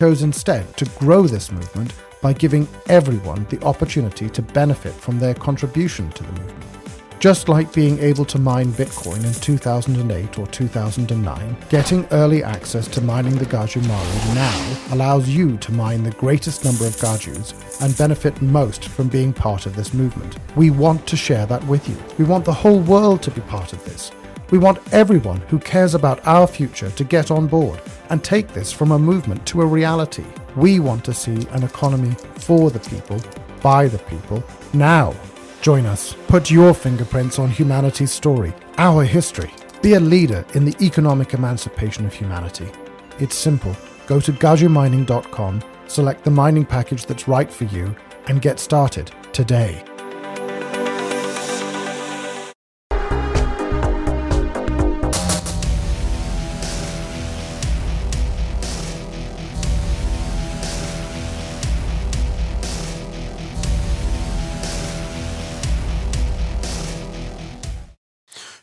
chose instead to grow this movement by giving everyone the opportunity to benefit from their contribution to the movement. Just like being able to mine Bitcoin in 2008 or 2009, getting early access to mining the Gaju Mari now allows you to mine the greatest number of Gajus and benefit most from being part of this movement. We want to share that with you. We want the whole world to be part of this. We want everyone who cares about our future to get on board and take this from a movement to a reality. We want to see an economy for the people, by the people, now. Join us. Put your fingerprints on humanity's story, our history. Be a leader in the economic emancipation of humanity. It's simple. Go to gajumining.com, select the mining package that's right for you, and get started today.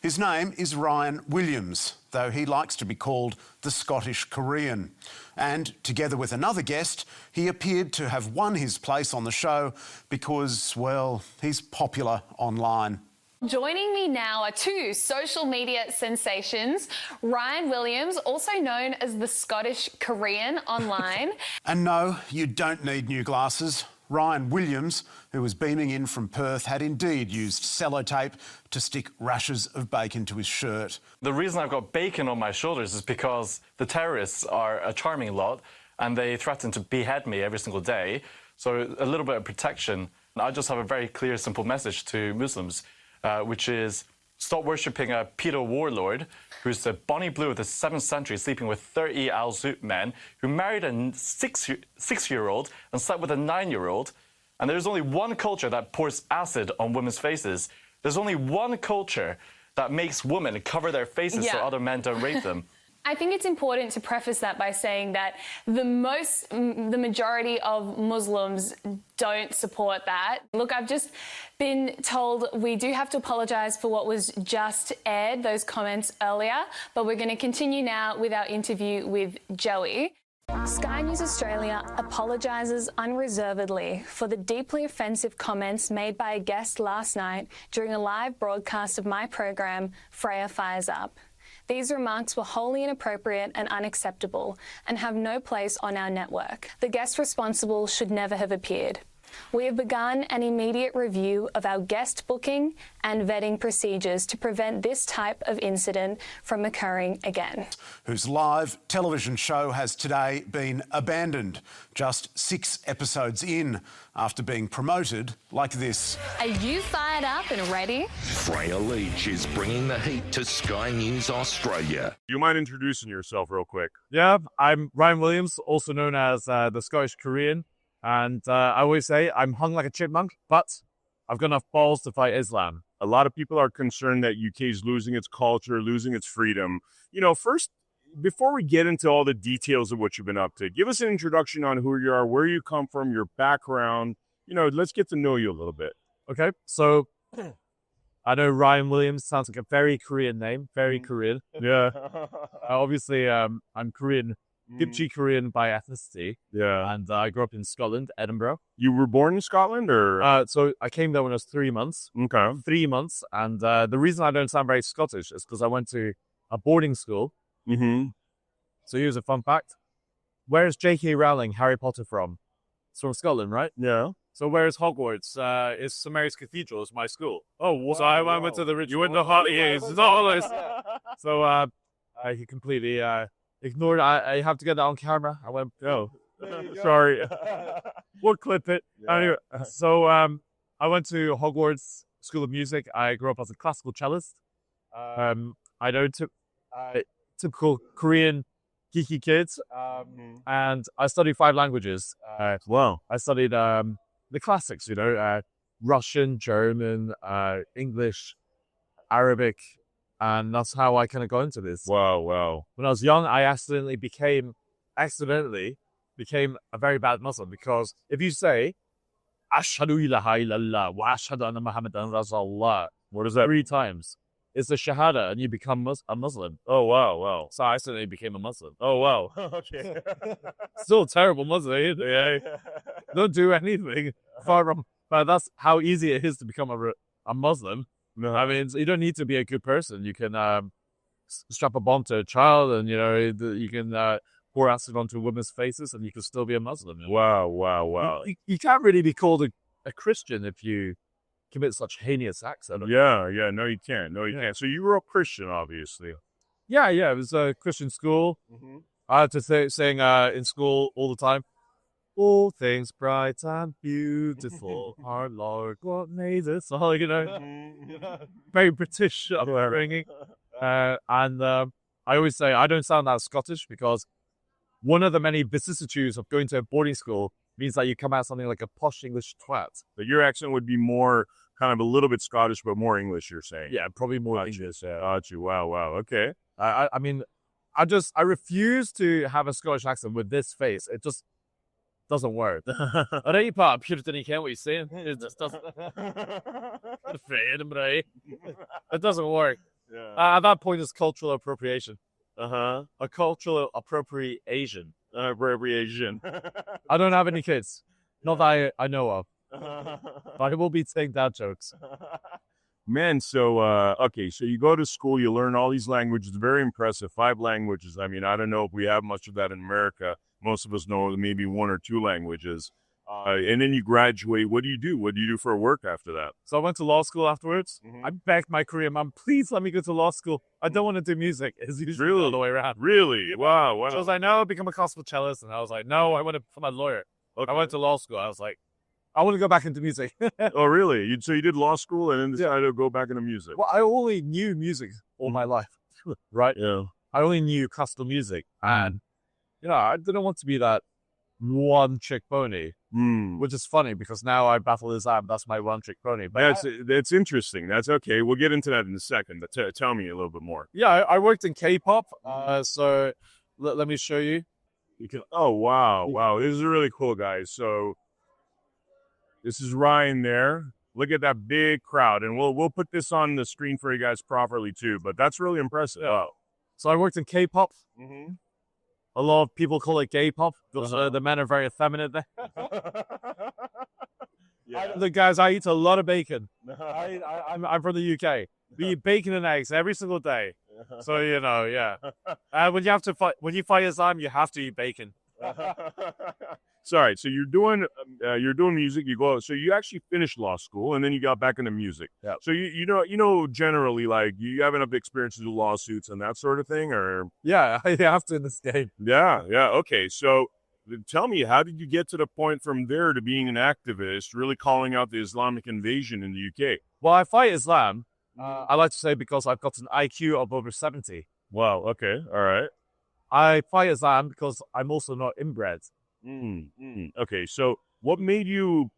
His name is Ryan Williams, though he likes to be called the Scottish Korean. And together with another guest, he appeared to have won his place on the show because, well, he's popular online. Joining me now are two social media sensations, Ryan Williams, also known as the Scottish Korean online. And no, you don't need new glasses. Ryan Williams, who was beaming in from Perth, had indeed used sellotape to stick rashers of bacon to his shirt. The reason I've got bacon on my shoulders is because the terrorists are a charming lot and they threaten to behead me every single day. So a little bit of protection. I just have a very clear, simple message to Muslims, which is stop worshipping a pedo warlord who's the Bonnie Blue of the 7th century, sleeping with 30 Al Zoot men, who married a six-year-old and slept with a 9-year-old. And there's only one culture that pours acid on women's faces. There's only one culture that makes women cover their faces so other men don't rape them. I think it's important to preface that by saying that the majority of Muslims don't support that. Look, I've just been told we do have to apologise for what was just aired, those comments earlier, but we're going to continue now with our interview with Joey. Sky News Australia apologises unreservedly for the deeply offensive comments made by a guest last night during a live broadcast of my program, Freya Fires Up. These remarks were wholly inappropriate and unacceptable and have no place on our network. The guest responsible should never have appeared. We have begun an immediate review of our guest booking and vetting procedures to prevent this type of incident from occurring again. Whose live television show has today been abandoned, just 6 episodes in, after being promoted like this. Are you fired up and ready? Freya Leach is bringing the heat to Sky News Australia. You mind introducing yourself real quick? Yeah, I'm Ryan Williams, also known as the Scottish Korean. And I always say I'm hung like a chipmunk, but I've got enough balls to fight Islam. A lot of people are concerned that UK is losing its culture, losing its freedom. You know, first, before we get into all the details of what you've been up to, give us an introduction on who you are, where you come from, your background. You know, let's get to know you a little bit. Okay, so I know Ryan Williams sounds like a very Korean name, very Korean. Yeah. Obviously, I'm Korean. Kimchi Korean by ethnicity. Yeah. And I grew up in Scotland, Edinburgh. You were born in Scotland, or? So I came there when I was 3 months. Okay. 3 months. And the reason I don't sound very Scottish is because I went to a boarding school. Mm-hmm. So here's a fun fact. Where's J.K. Rowling Harry Potter from? It's from Scotland, right? Yeah. So where's Hogwarts? It's St. Mary's Cathedral. It's my school. Oh, wow. So I went to the ritual. You went to Hollyoaks. It's not all this. So I completely... ignored. I have to get that on camera. I went, oh, sorry. We'll clip it. Yeah. Anyway, so I went to Hogwarts School of Music. I grew up as a classical cellist. I know typical Korean geeky kids. And I studied 5 languages. Wow. I studied the classics, you know, Russian, German, English, Arabic. And that's how I kind of got into this. Wow. When I was young, I accidentally became a very bad Muslim, because if you say, Ashhadu ilaha illallah wa ashhadu anna Muhammadan Rasulullah, What is that? 3 times, it's a shahada, and you become a Muslim. Oh, wow. So I suddenly became a Muslim. Oh, wow. Okay. Still a terrible Muslim. Yeah. Don't do anything far from. But that's how easy it is to become a Muslim. No. I mean, you don't need to be a good person. You can strap a bomb to a child, and you can pour acid onto women's faces, and you can still be a Muslim. Wow. You can't really be called a Christian if you commit such heinous acts. Yeah. No, you can't. Can't. So you were up Christian, obviously. Yeah. It was a Christian school. Mm-hmm. I had to sing in school all the time. All things bright and beautiful, our Lord God made us all, very British upbringing. And I always say I don't sound that Scottish because one of the many vicissitudes of going to a boarding school means that you come out something like a posh English twat. But your accent would be more kind of a little bit Scottish, but more English, you're saying? Yeah, probably more English. Yeah. Got you. Wow. Okay. I mean, I refuse to have a Scottish accent with this face. It just doesn't work. I know you part of Puritan, you can't what you're saying. It just doesn't. It doesn't work. Yeah. At that point, it's cultural appropriation. Uh-huh. A cultural appropriation. Appropriation. I don't have any kids. Not that I know of. But I will be saying dad jokes. Man, so, okay, so you go to school, you learn all these languages, very impressive, 5 languages. I mean, I don't know if we have much of that in America. Most of us know maybe 1 or 2 languages. And then you graduate. What do you do? What do you do for work after that? So I went to law school afterwards. Mhm. I begged my Korean mom, please let me go to law school. I don't want to do music. It's usually Really? all the way around. Really? Wow. She was like, no, become a classical cellist. And I was like, no, I want to become a lawyer. Okay. I went to law school. I was like, I want to go back into music. Oh, really? So you did law school and then decided to go back into music? Well, I only knew music all my life, right? Yeah. I only knew classical music. And, I didn't want to be that one-trick pony, which is funny because now I battle Islam. That's my one-trick pony. But That's interesting. That's okay. We'll get into that in a second. But tell me a little bit more. yeah, I worked in K-pop. So let me show you. Oh, wow. This is really cool, guys. So this is Ryan there. Look at that big crowd. And we'll put this on the screen for you guys properly, too. But that's really impressive. Yeah. Wow. So I worked in K-pop. Mm-hmm. A lot of people call it gay pop because the men are very effeminate there. Yeah. Look, guys, I eat a lot of bacon. I'm from the UK. We eat bacon and eggs every single day. So, yeah. When you fight Islam, you have to eat bacon. Sorry. So you're doing music. So you actually finished law school and then you got back into music. Yeah. So you know generally like you have enough experience to do lawsuits and that sort of thing, or Yeah, I have to in this game. yeah. Okay. So tell me, how did you get to the point from there to being an activist, really calling out the Islamic invasion in the UK? Well, I fight Islam. I like to say because I've got an IQ of over 70. Wow. Okay. All right. I fight Islam because I'm also not inbred. Okay, so what made you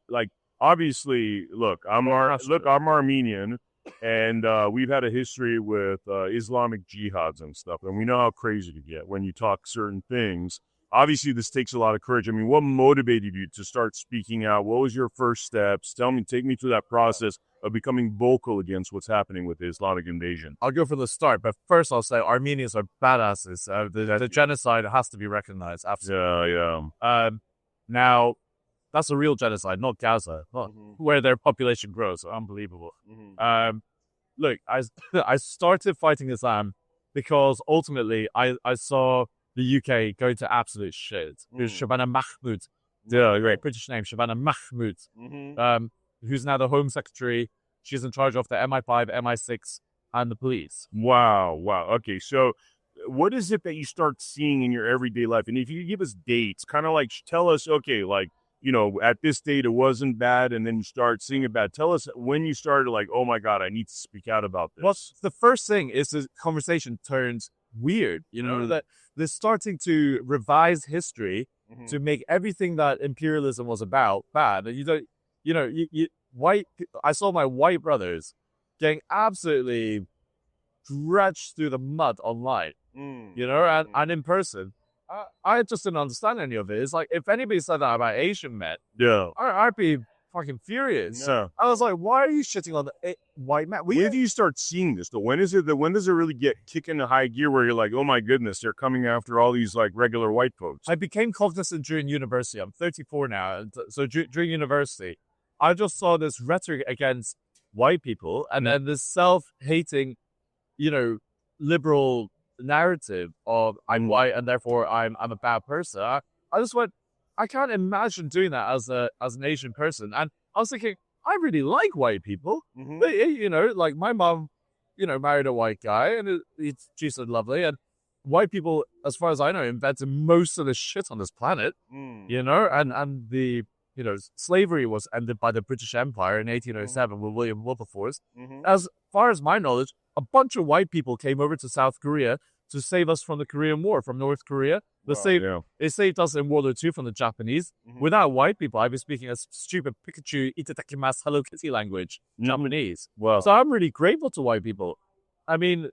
obviously I'm Armenian, and we've had a history with Islamic jihads and stuff, and we know how crazy you get when you talk certain things. Obviously, this takes a lot of courage. I mean, what motivated you to start speaking out? What was your first steps? Take me through that process of becoming vocal against what's happening with the Islamic invasion. I'll go for the start, but first I'll say Armenians are badasses. The genocide has to be recognized. Absolutely. Yeah. Now, that's a real genocide, not Gaza, where their population grows. Unbelievable. Look, I started fighting Islam because ultimately I saw the UK go to absolute shit. There's Shabana Mahmood, the great British name, Shabana Mahmood, who's now the Home Secretary. She's in charge of the MI5, MI6, and the police. Wow. Okay, so what is it that you start seeing in your everyday life? And if you give us dates, kind of tell us, okay, at this date it wasn't bad, and then you start seeing it bad. Tell us when you started oh my God, I need to speak out about this. Well, the first thing is the conversation turns weird, that they're starting to revise history to make everything that imperialism was about bad. And I saw my white brothers getting absolutely dredged through the mud online, and in person. I just didn't understand any of it. It's like if anybody said that about Asian men, yeah, I'd be fucking furious. Yeah. I was like, why are you shitting on the white man? When do you start seeing this though? When does it really get kick into high gear where you're like, oh my goodness, they're coming after all these like regular white folks? I became cognizant during university. I'm 34 now. And so during university, I just saw this rhetoric against white people and then this self-hating, liberal narrative of I'm white and therefore I'm a bad person. I just went, I can't imagine doing that as an Asian person. And I was thinking, I really like white people. But, like my mom, married a white guy and she's so lovely. And white people, as far as I know, invented most of the shit on this planet, and the, slavery was ended by the British Empire in 1807 with William Wilberforce. As far as my knowledge, a bunch of white people came over to South Korea to save us from the Korean War, from North Korea. They saved us in World War II from the Japanese. Without white people, I'd be speaking a stupid Pikachu, itadakimasu, Hello Kitty language, Japanese. Wow. So I'm really grateful to white people. I mean,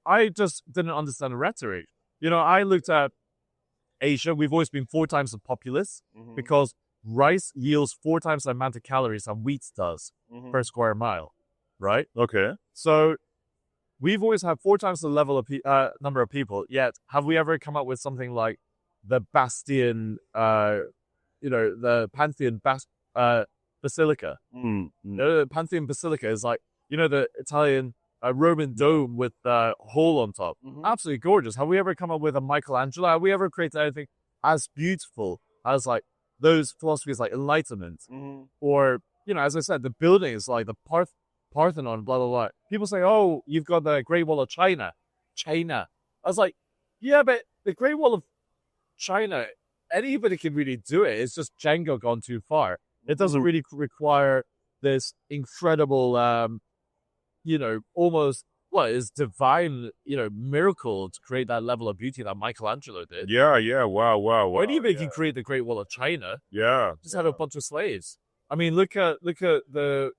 I just didn't understand the rhetoric. I looked at Asia. We've always been 4 times the populace because rice yields 4 times the amount of calories that wheat does per square mile, right? Okay. So we've always had 4 times the level of number of people. Yet, have we ever come up with something like the Bastion, the Pantheon Basilica? The Pantheon Basilica is like, the Italian Roman dome with the hole on top. Absolutely gorgeous. Have we ever come up with a Michelangelo? Have we ever created anything as beautiful as like those philosophies like Enlightenment? Or, as I said, the buildings like the Parthenon, blah, blah, blah. People say, oh, you've got the Great Wall of China. I was like, yeah, but the Great Wall of China, anybody can really do it. It's just Django gone too far. It doesn't really require this incredible, almost, is divine, miracle to create that level of beauty that Michelangelo did. Yeah. Wow. Anybody can create the Great Wall of China. Yeah. Just had a bunch of slaves. I mean, look at the,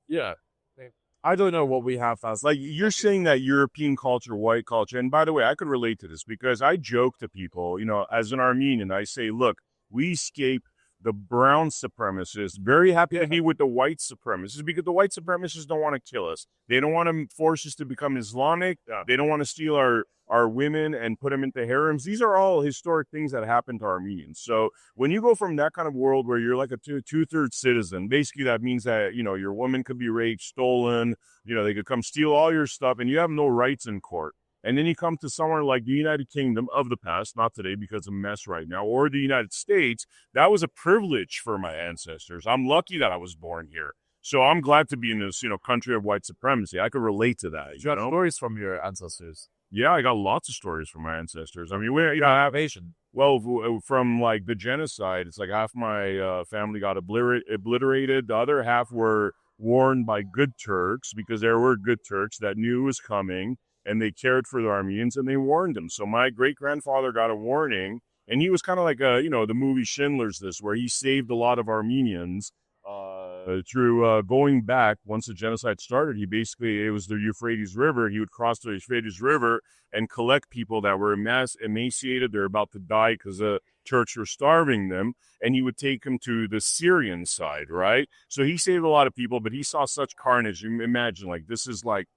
I don't know what we have as like you're saying that European culture, white culture. And by the way, I could relate to this because I joke to people, as an Armenian, I say, look, we escaped the brown supremacists, very happy to be with the white supremacists because the white supremacists don't want to kill us. They don't want to force us to become Islamic. They don't want to steal our women and put them into harems. These are all historic things that happened to Armenians. So when you go from that kind of world where you're like a two-thirds citizen, basically that means that, your woman could be raped, stolen, they could come steal all your stuff and you have no rights in court. And then you come to somewhere like the United Kingdom of the past, not today because it's a mess right now, or the United States. That was a privilege for my ancestors. I'm lucky that I was born here. So I'm glad to be in this, country of white supremacy. I could relate to that. You got stories from your ancestors? Yeah, I got lots of stories from my ancestors. I mean, I have Asian. Well, from like the genocide, it's like half my family got obliterated. The other half were warned by good Turks because there were good Turks that knew it was coming. And they cared for the Armenians and they warned them. So my great-grandfather got a warning and he was kind of like, the movie Schindler's List, where he saved a lot of Armenians through going back. Once the genocide started, it was the Euphrates River. He would cross the Euphrates River and collect people that were emaciated. They're about to die because the Turks were starving them. And he would take them to the Syrian side, right? So he saved a lot of people, but he saw such carnage. Imagine, like, this is like,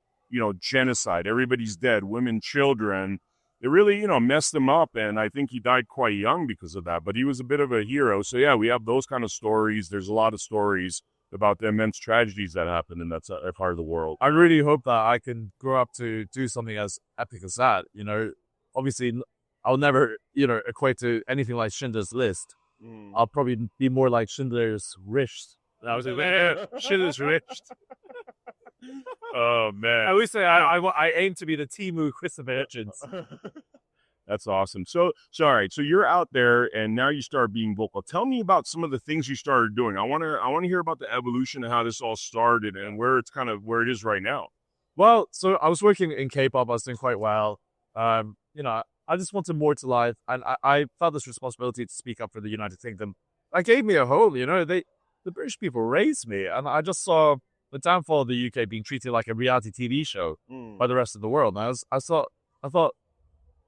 genocide. Everybody's dead, women, children. It really, messed him up. And I think he died quite young because of that. But he was a bit of a hero. So, yeah, we have those kind of stories. There's a lot of stories about the immense tragedies that happened in that part of the world. I really hope that I can grow up to do something as epic as that. Obviously, I'll never, equate to anything like Schindler's List. I'll probably be more like Schindler's Wrist. I was like, Schindler's Wrist. Oh man! I always say I aim to be the Timu Christopher Hitchens. That's awesome. So all right. So you're out there, and now you start being vocal. Tell me about some of the things you started doing. I want to hear about the evolution of how this all started and where it is right now. Well, so I was working in K-pop. I was doing quite well. I just wanted more to life, and I felt this responsibility to speak up for the United Kingdom. That gave me a home. The British people raised me, and I just saw the downfall of the UK being treated like a reality TV show by the rest of the world. And I thought,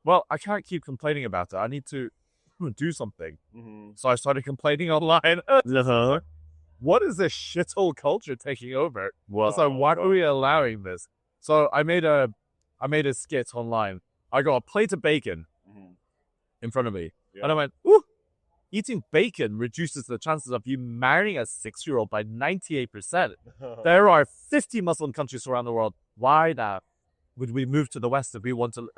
well, I can't keep complaining about it. I need to do something. So I started complaining online. what is this shithole culture taking over? Wow. It's like, why are we allowing this? So I made a skit online. I got a plate of bacon in front of me. Yeah. And I went, ooh, eating bacon reduces the chances of you marrying a 6-year-old by 98%. There are 50 Muslim countries around the world. Why now would we move to the West if we want to,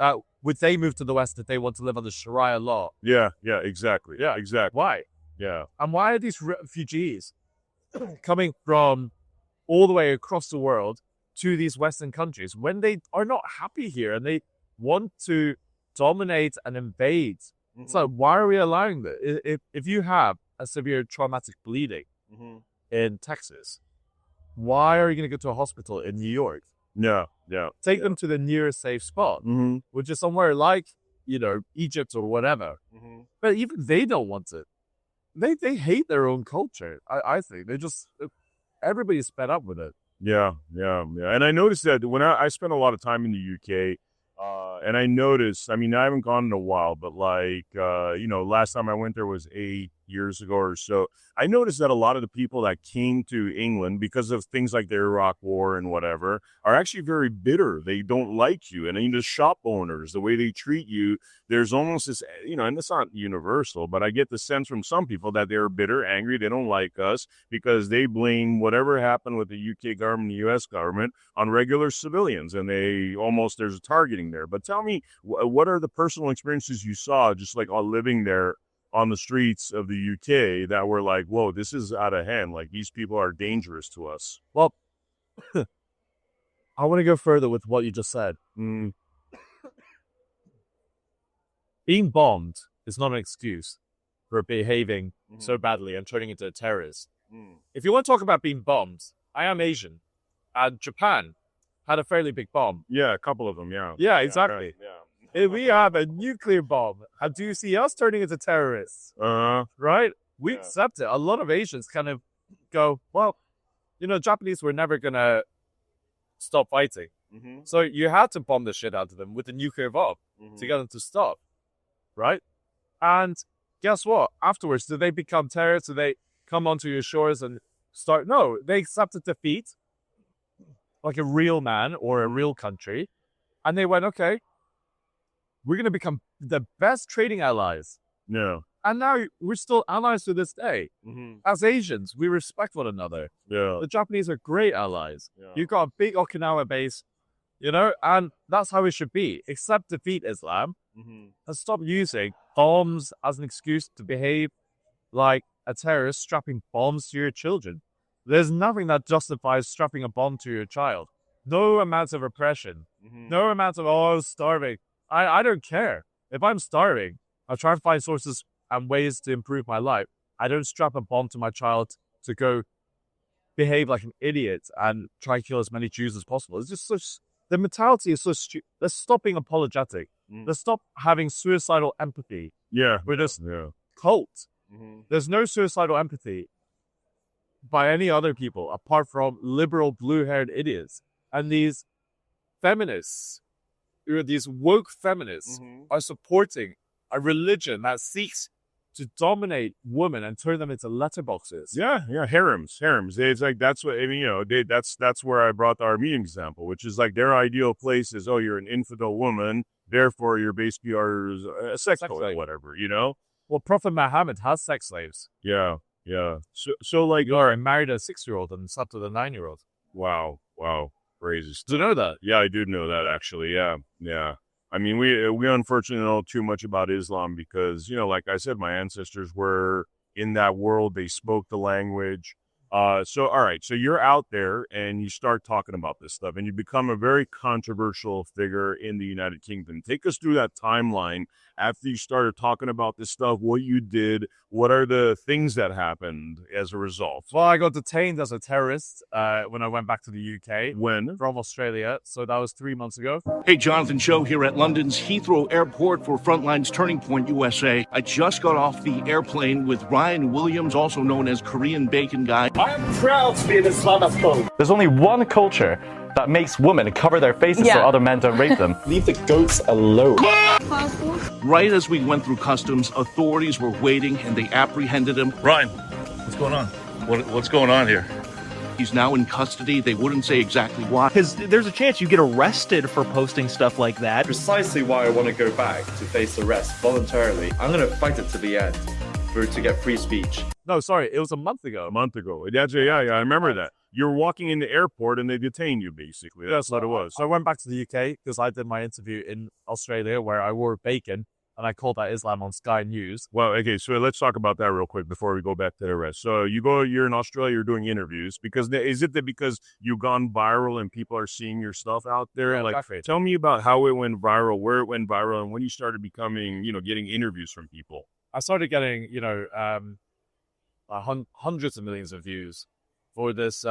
would they move to the West if they want to live under Sharia law? Yeah, exactly. Yeah. Exactly. Why? Yeah. And why are these refugees coming from all the way across the world to these Western countries when they are not happy here and they want to dominate and invade? So why are we allowing this? If you have a severe traumatic bleeding in Texas, why are you going to go to a hospital in New York? Yeah. Take them to the nearest safe spot, which is somewhere like, Egypt or whatever. But even they don't want it. They hate their own culture. I think they just, everybody's fed up with it. Yeah. And I noticed that when I spent a lot of time in the UK, and I noticed, I mean, I haven't gone in a while, but last time I went there was 8 years ago or so. I noticed that a lot of the people that came to England because of things like the Iraq War and whatever are actually very bitter. They don't like you. And the shop owners, the way they treat you, there's almost this, and it's not universal, but I get the sense from some people that they're bitter, angry. They don't like us because they blame whatever happened with the UK government, the US government on regular civilians. And there's a targeting there. But tell me, what are the personal experiences you saw just like living there on the streets of the UK that were like, whoa, this is out of hand. Like, these people are dangerous to us. Well, I want to go further with what you just said. Being bombed is not an excuse for behaving so badly and turning into a terrorist. If you want to talk about being bombed, I am Asian. And Japan had a fairly big bomb. Yeah, a couple of them, yeah. Yeah, exactly. Yeah. If we have a nuclear bomb, how do you see us turning into terrorists? Right? We accept it. A lot of Asians kind of go, well, Japanese were never going to stop fighting. So you had to bomb the shit out of them with a nuclear bomb to get them to stop. Right? And guess what? Afterwards, do they become terrorists? Do they come onto your shores and start? No, they accepted defeat like a real man or a real country. And they went, okay, we're going to become the best trading allies. Yeah. And now we're still allies to this day. As Asians, we respect one another. Yeah. The Japanese are great allies. Yeah. You've got a big Okinawa base, and that's how it should be. Accept defeat, Islam, and stop using bombs as an excuse to behave like a terrorist strapping bombs to your children. There's nothing that justifies strapping a bomb to your child. No amount of oppression. No amount of, starving. I don't care. If I'm starving, I'll try and find sources and ways to improve my life. I don't strap a bomb to my child to go behave like an idiot and try and kill as many Jews as possible. It's just the mentality is so stupid. Let's stop being apologetic. Let's stop having suicidal empathy. Yeah. We're just cult. There's no suicidal empathy by any other people apart from liberal blue-haired idiots. And these feminists, these woke feminists are supporting a religion that seeks to dominate women and turn them into letterboxes. Yeah, harems. It's like, that's what, that's where I brought the Armenian example, which is like their ideal place is, you're an infidel woman, therefore you're basically a sex slave, whatever, Well, Prophet Muhammad has sex slaves. Yeah. So like, I married a 6-year-old and slept with a 9-year-old. Wow. Crazy. Do you know that? Yeah, I do know that, actually. Yeah. I mean, we unfortunately don't know too much about Islam because, like I said, my ancestors were in that world. They spoke the language. So, all right. So you're out there and you start talking about this stuff and you become a very controversial figure in the United Kingdom. Take us through that timeline after you started talking about this stuff, what you did, what are the things that happened as a result? Well, I got detained as a terrorist when I went back to the UK. When? From Australia. So that was 3 months ago. Hey, Jonathan Cho here at London's Heathrow Airport for Frontline's Turning Point USA. I just got off the airplane with Ryan Williams, also known as Korean Bacon Guy. I am proud to be an Islamophobe. There's only one culture that makes women cover their faces so other men don't rape them. Leave the goats alone. Right as we went through customs, authorities were waiting and they apprehended him. Ryan, what's going on? What's going on here? He's now in custody. They wouldn't say exactly why. Because there's a chance you get arrested for posting stuff like that. Precisely why I want to go back to face arrest voluntarily. I'm going to fight it to the end to get free speech. No, sorry, it was a month ago. A month ago. Yeah, I remember that. You were walking in the airport and they detained you, basically. That's what it was. So I went back to the UK because I did my interview in Australia where I wore bacon and I called out Islam on Sky News. Well, okay, so let's talk about that real quick before we go back to the rest. So you're in Australia, you're doing interviews. Is it that because you've gone viral and people are seeing your stuff out there? Yeah, like, exactly. Tell me about how it went viral, where it went viral, and when you started becoming, getting interviews from people. I started getting, hundreds of millions of views for this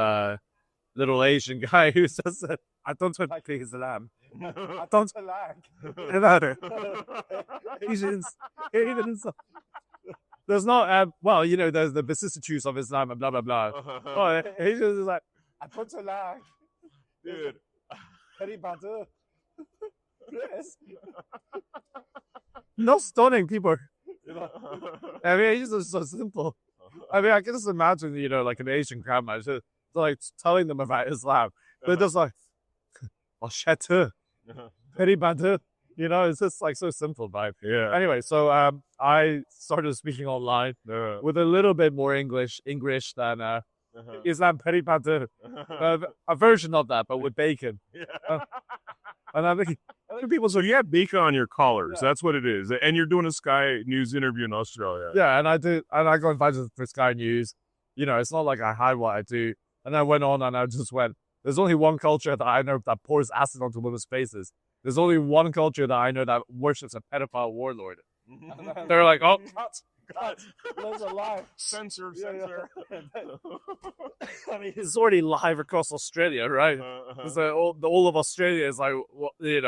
little Asian guy who says, I don't like Islam. I don't like. There's not, there's the vicissitudes of Islam and blah, blah, blah. Oh, he's just like, I don't like. Dude. Very bad. Yes. Not stunning people. I mean, it's just so simple. I mean, I can just imagine, like an Asian grandma just like telling them about Islam. They're just like, oh, shit, very bad. It's just like so simple, vibe. Yeah. Anyway, so I started speaking online with a little bit more English than Islam very bad. A version of that, but with bacon. And I think people, so you have bacon on your collars. Yeah. That's what it is. And you're doing a Sky News interview in Australia. Yeah, and I got invited for Sky News. It's not like I hide what I do. And I went on and I just went, there's only one culture that I know that pours acid onto women's faces. There's only one culture that I know that worships a pedophile warlord. They're like, oh, God, there's a lie. Censor. I mean, it's already live across Australia, right? So all of Australia is like, well, we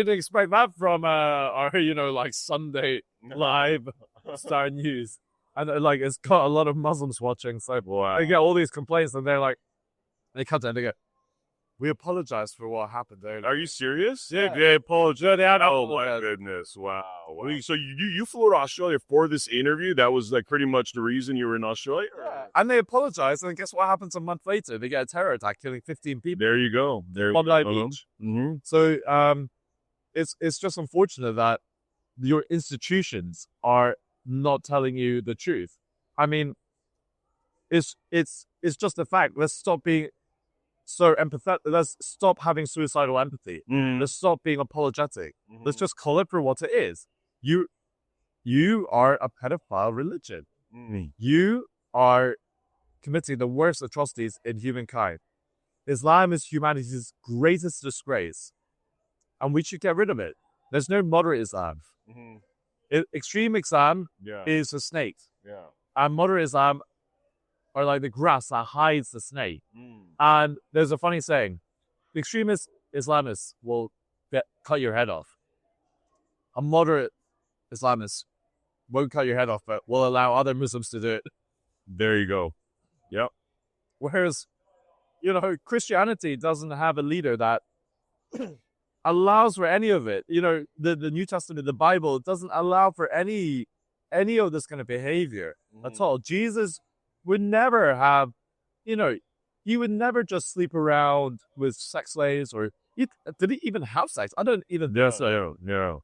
didn't expect that from our, like Sunday live Star News. And it's got a lot of Muslims watching. So they get all these complaints and they're like, they come down and they go, we apologize for what happened there. Are you serious? Yeah. They apologize. Oh my goodness! Wow. So you flew to Australia for this interview? That was like pretty much the reason you were in Australia. Yeah. And they apologize, and guess what happens a month later? They get a terror attack, killing 15 people. There you go. Beach. Mm-hmm. So it's just unfortunate that your institutions are not telling you the truth. I mean, it's just a fact. Let's stop being so empathetic. Let's stop having suicidal empathy. Let's stop being apologetic. Let's just call it for what it is. You are a pedophile religion. You are committing the worst atrocities in humankind. Islam is humanity's greatest disgrace, and we should get rid of it. There's no moderate Islam. Extreme Islam is a snake, and moderate Islam are like the grass that hides the snake. And there's a funny saying, the extremist Islamists will cut your head off. A moderate Islamist won't cut your head off, but will allow other Muslims to do it. There you go. Yep. Whereas, Christianity doesn't have a leader that allows for any of it. The New Testament, the Bible, doesn't allow for any of this kind of behavior at all. Jesus would never have, he would never just sleep around with sex slaves did he even have sex? I don't even think so. Yeah.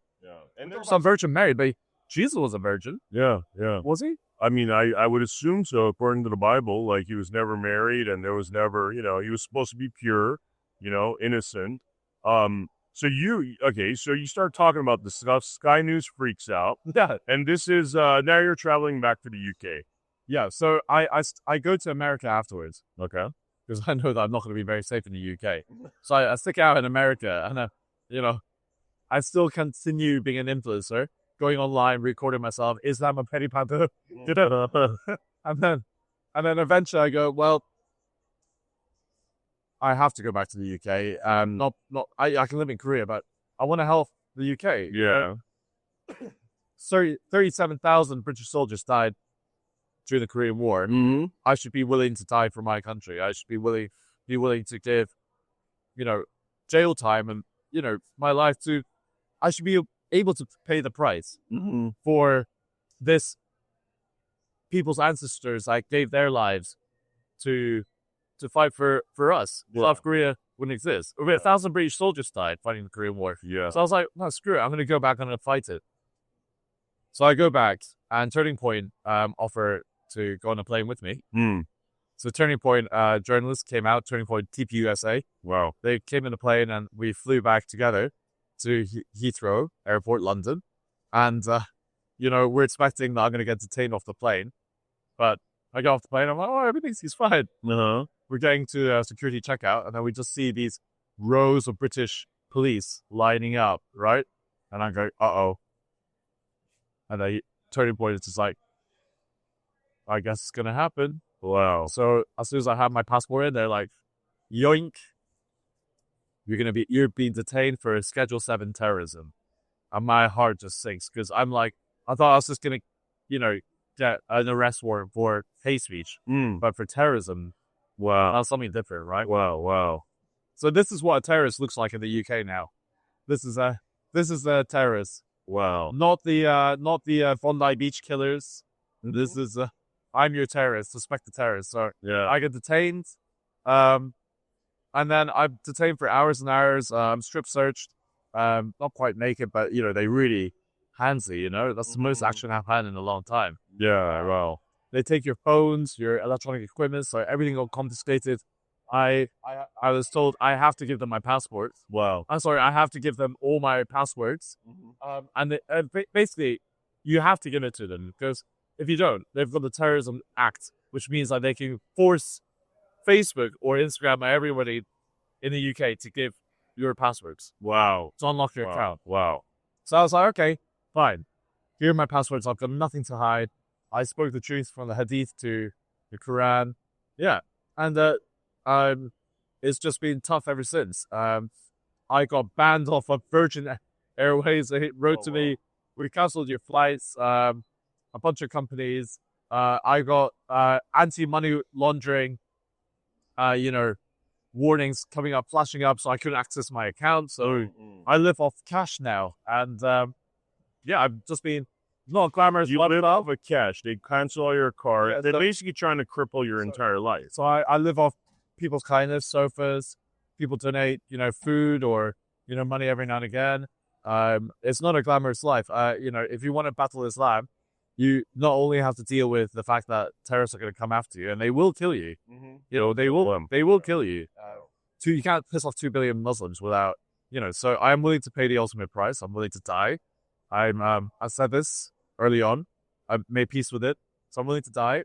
And some virgin married, but Jesus was a virgin. Yeah. Was he? I mean, I would assume so, according to the Bible. Like, he was never married and there was never, he was supposed to be pure, innocent. So you start talking about the stuff. Sky News freaks out. Yeah. And this is, now you're traveling back to the UK. Yeah, so I go to America afterwards. Okay. Because I know that I'm not going to be very safe in the UK. So I stick out in America and, I still continue being an influencer, going online, recording myself. Islam a petty panther? and then eventually I go, well, I have to go back to the UK. I can live in Korea, but I want to help the UK. Yeah. 37,000 British soldiers died during the Korean War. I should be willing to die for my country. I should be willing to give, jail time and, my life to. I should be able to pay the price for this people's ancestors like gave their lives to fight for us. Yeah. South Korea wouldn't exist. Over 1,000 British soldiers died fighting the Korean War. Yeah. So I was like, no, screw it. I'm going to go back. I'm going to fight it. So I go back, and Turning Point offer to go on a plane with me. So Turning Point journalists came out, Turning Point TPUSA. Wow. They came in the plane, and we flew back together to Heathrow Airport, London. And, we're expecting that I'm going to get detained off the plane. But I get off the plane, I'm like, oh, everything seems fine. Uh-huh. We're getting to security checkout, and then we just see these rows of British police lining up, right? And I go, uh-oh. And then Turning Point is just like, I guess it's going to happen. Wow. So as soon as I have my passport in, they're like, yoink. You're being detained for Schedule 7 terrorism. And my heart just sinks because I'm like, I thought I was just going to, get an arrest warrant for hate speech. But for terrorism, wow, that's something different, right? Wow. So this is what a terrorist looks like in the UK now. This is a terrorist. Wow. Not the Bondi Beach killers. This is I'm your terrorist, suspected terrorist. So yeah, I get detained, and then I'm detained for hours and hours. I'm strip searched, not quite naked, but they really handsy. That's the most action I've had in a long time. Yeah, well, they take your phones, your electronic equipment, so everything got confiscated. I was told I have to give them my passport. Wow. I'm sorry, I have to give them all my passwords. And basically, you have to give it to them because if you don't, they've got the Terrorism Act, which means that they can force Facebook or Instagram or everybody in the UK to give your passwords. Wow. To unlock your account. Wow. So I was like, okay, fine. Here are my passwords. I've got nothing to hide. I spoke the truth from the Hadith to the Quran. Yeah. And it's just been tough ever since. I got banned off of Virgin Airways. They wrote to me, we cancelled your flights. A bunch of companies. I got anti-money laundering, warnings coming up, flashing up, so I couldn't access my account. So I live off cash now. And I've just been not glamorous. You live off of cash. They cancel all your card. Yeah, they're basically trying to cripple your entire life. So I live off people's kindness, sofas. People donate, food or, money every now and again. It's not a glamorous life. If you want to battle Islam, you not only have to deal with the fact that terrorists are going to come after you, and they will kill you. They will kill you. You can't piss off 2 billion Muslims without, So I'm willing to pay the ultimate price. I'm willing to die. I said this early on. I've made peace with it, so I'm willing to die.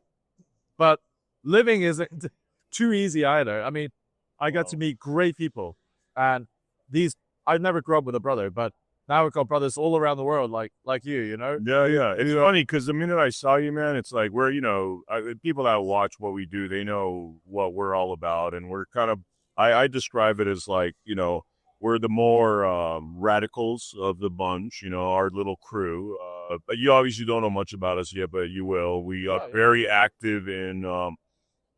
But living isn't too easy either. I mean, I got to meet great people, and I never grew up with a brother, but now we've got brothers all around the world, like you, Yeah. It's funny because the minute I saw you, man, it's like we're, people that watch what we do, they know what we're all about, and we're kind of, I describe it as like, we're the more radicals of the bunch, our little crew. But you obviously don't know much about us yet, but you will. We are very active in,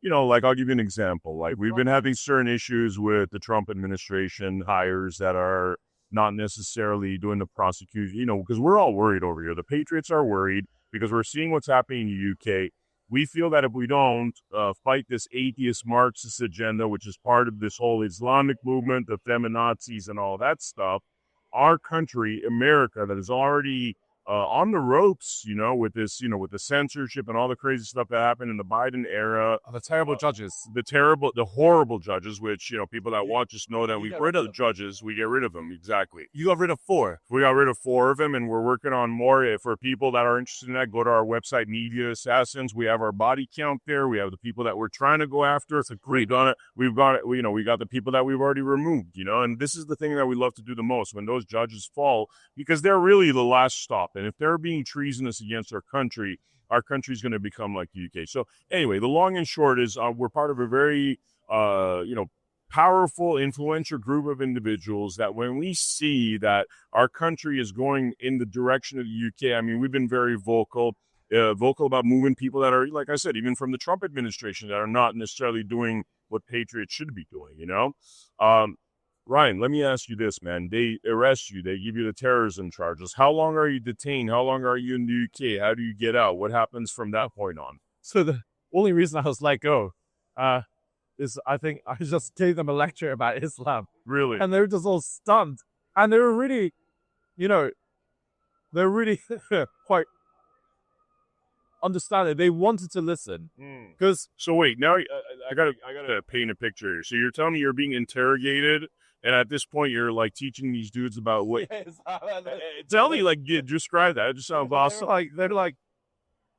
like I'll give you an example. Like we've been having certain issues with the Trump administration hires that are not necessarily doing the prosecution, because we're all worried over here. The Patriots are worried because we're seeing what's happening in the UK. We feel that if we don't fight this atheist Marxist agenda, which is part of this whole Islamic movement, the feminazis and all that stuff, our country, America, that is already on the ropes, with this, with the censorship and all the crazy stuff that happened in the Biden era. The terrible judges. The horrible judges, which, people that watch us know that we get rid of the judges. We get rid of them. Exactly. You got rid of 4. We got rid of 4 of them, and we're working on more. For people that are interested in that, go to our website, Media Assassins. We have our body count there. We have the people that we're trying to go after. It's a great done it. We've got it. We got the people that we've already removed, and this is the thing that we love to do the most when those judges fall, because they're really the last stop. And if they're being treasonous against our country's going to become like the UK. So anyway, the long and short is we're part of a very, powerful, influential group of individuals that when we see that our country is going in the direction of the UK, I mean, we've been very vocal about moving people that are, like I said, even from the Trump administration that are not necessarily doing what patriots should be doing, Ryan, let me ask you this, man. They arrest you. They give you the terrorism charges. How long are you detained? How long are you in the UK? How do you get out? What happens from that point on? So the only reason I was let go is I think I just gave them a lecture about Islam. Really? And they were just all stunned. And they were really, they're really quite understanding. They wanted to listen. Because So wait, now I gotta paint a picture here. So you're telling me you're being interrogated, and at this point you're like teaching these dudes about what? Tell me, like, describe that. It just sounds awesome. they're like,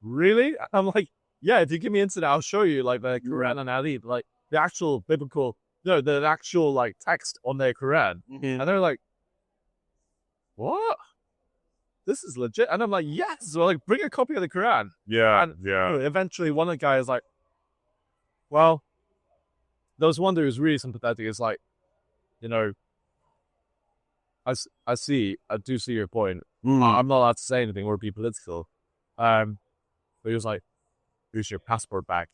really? I'm like, yeah, if you give me internet, I'll show you like the Quran and Hadith, like the actual biblical, the actual like text on their Quran. And they're like, what? This is legit. And I'm like, yes. So like, bring a copy of the Quran. Yeah, And eventually one of the guys like, well, there was one dude who's really sympathetic. It's like, I do see your point. I'm not allowed to say anything or be political. But he was like, here's your passport back.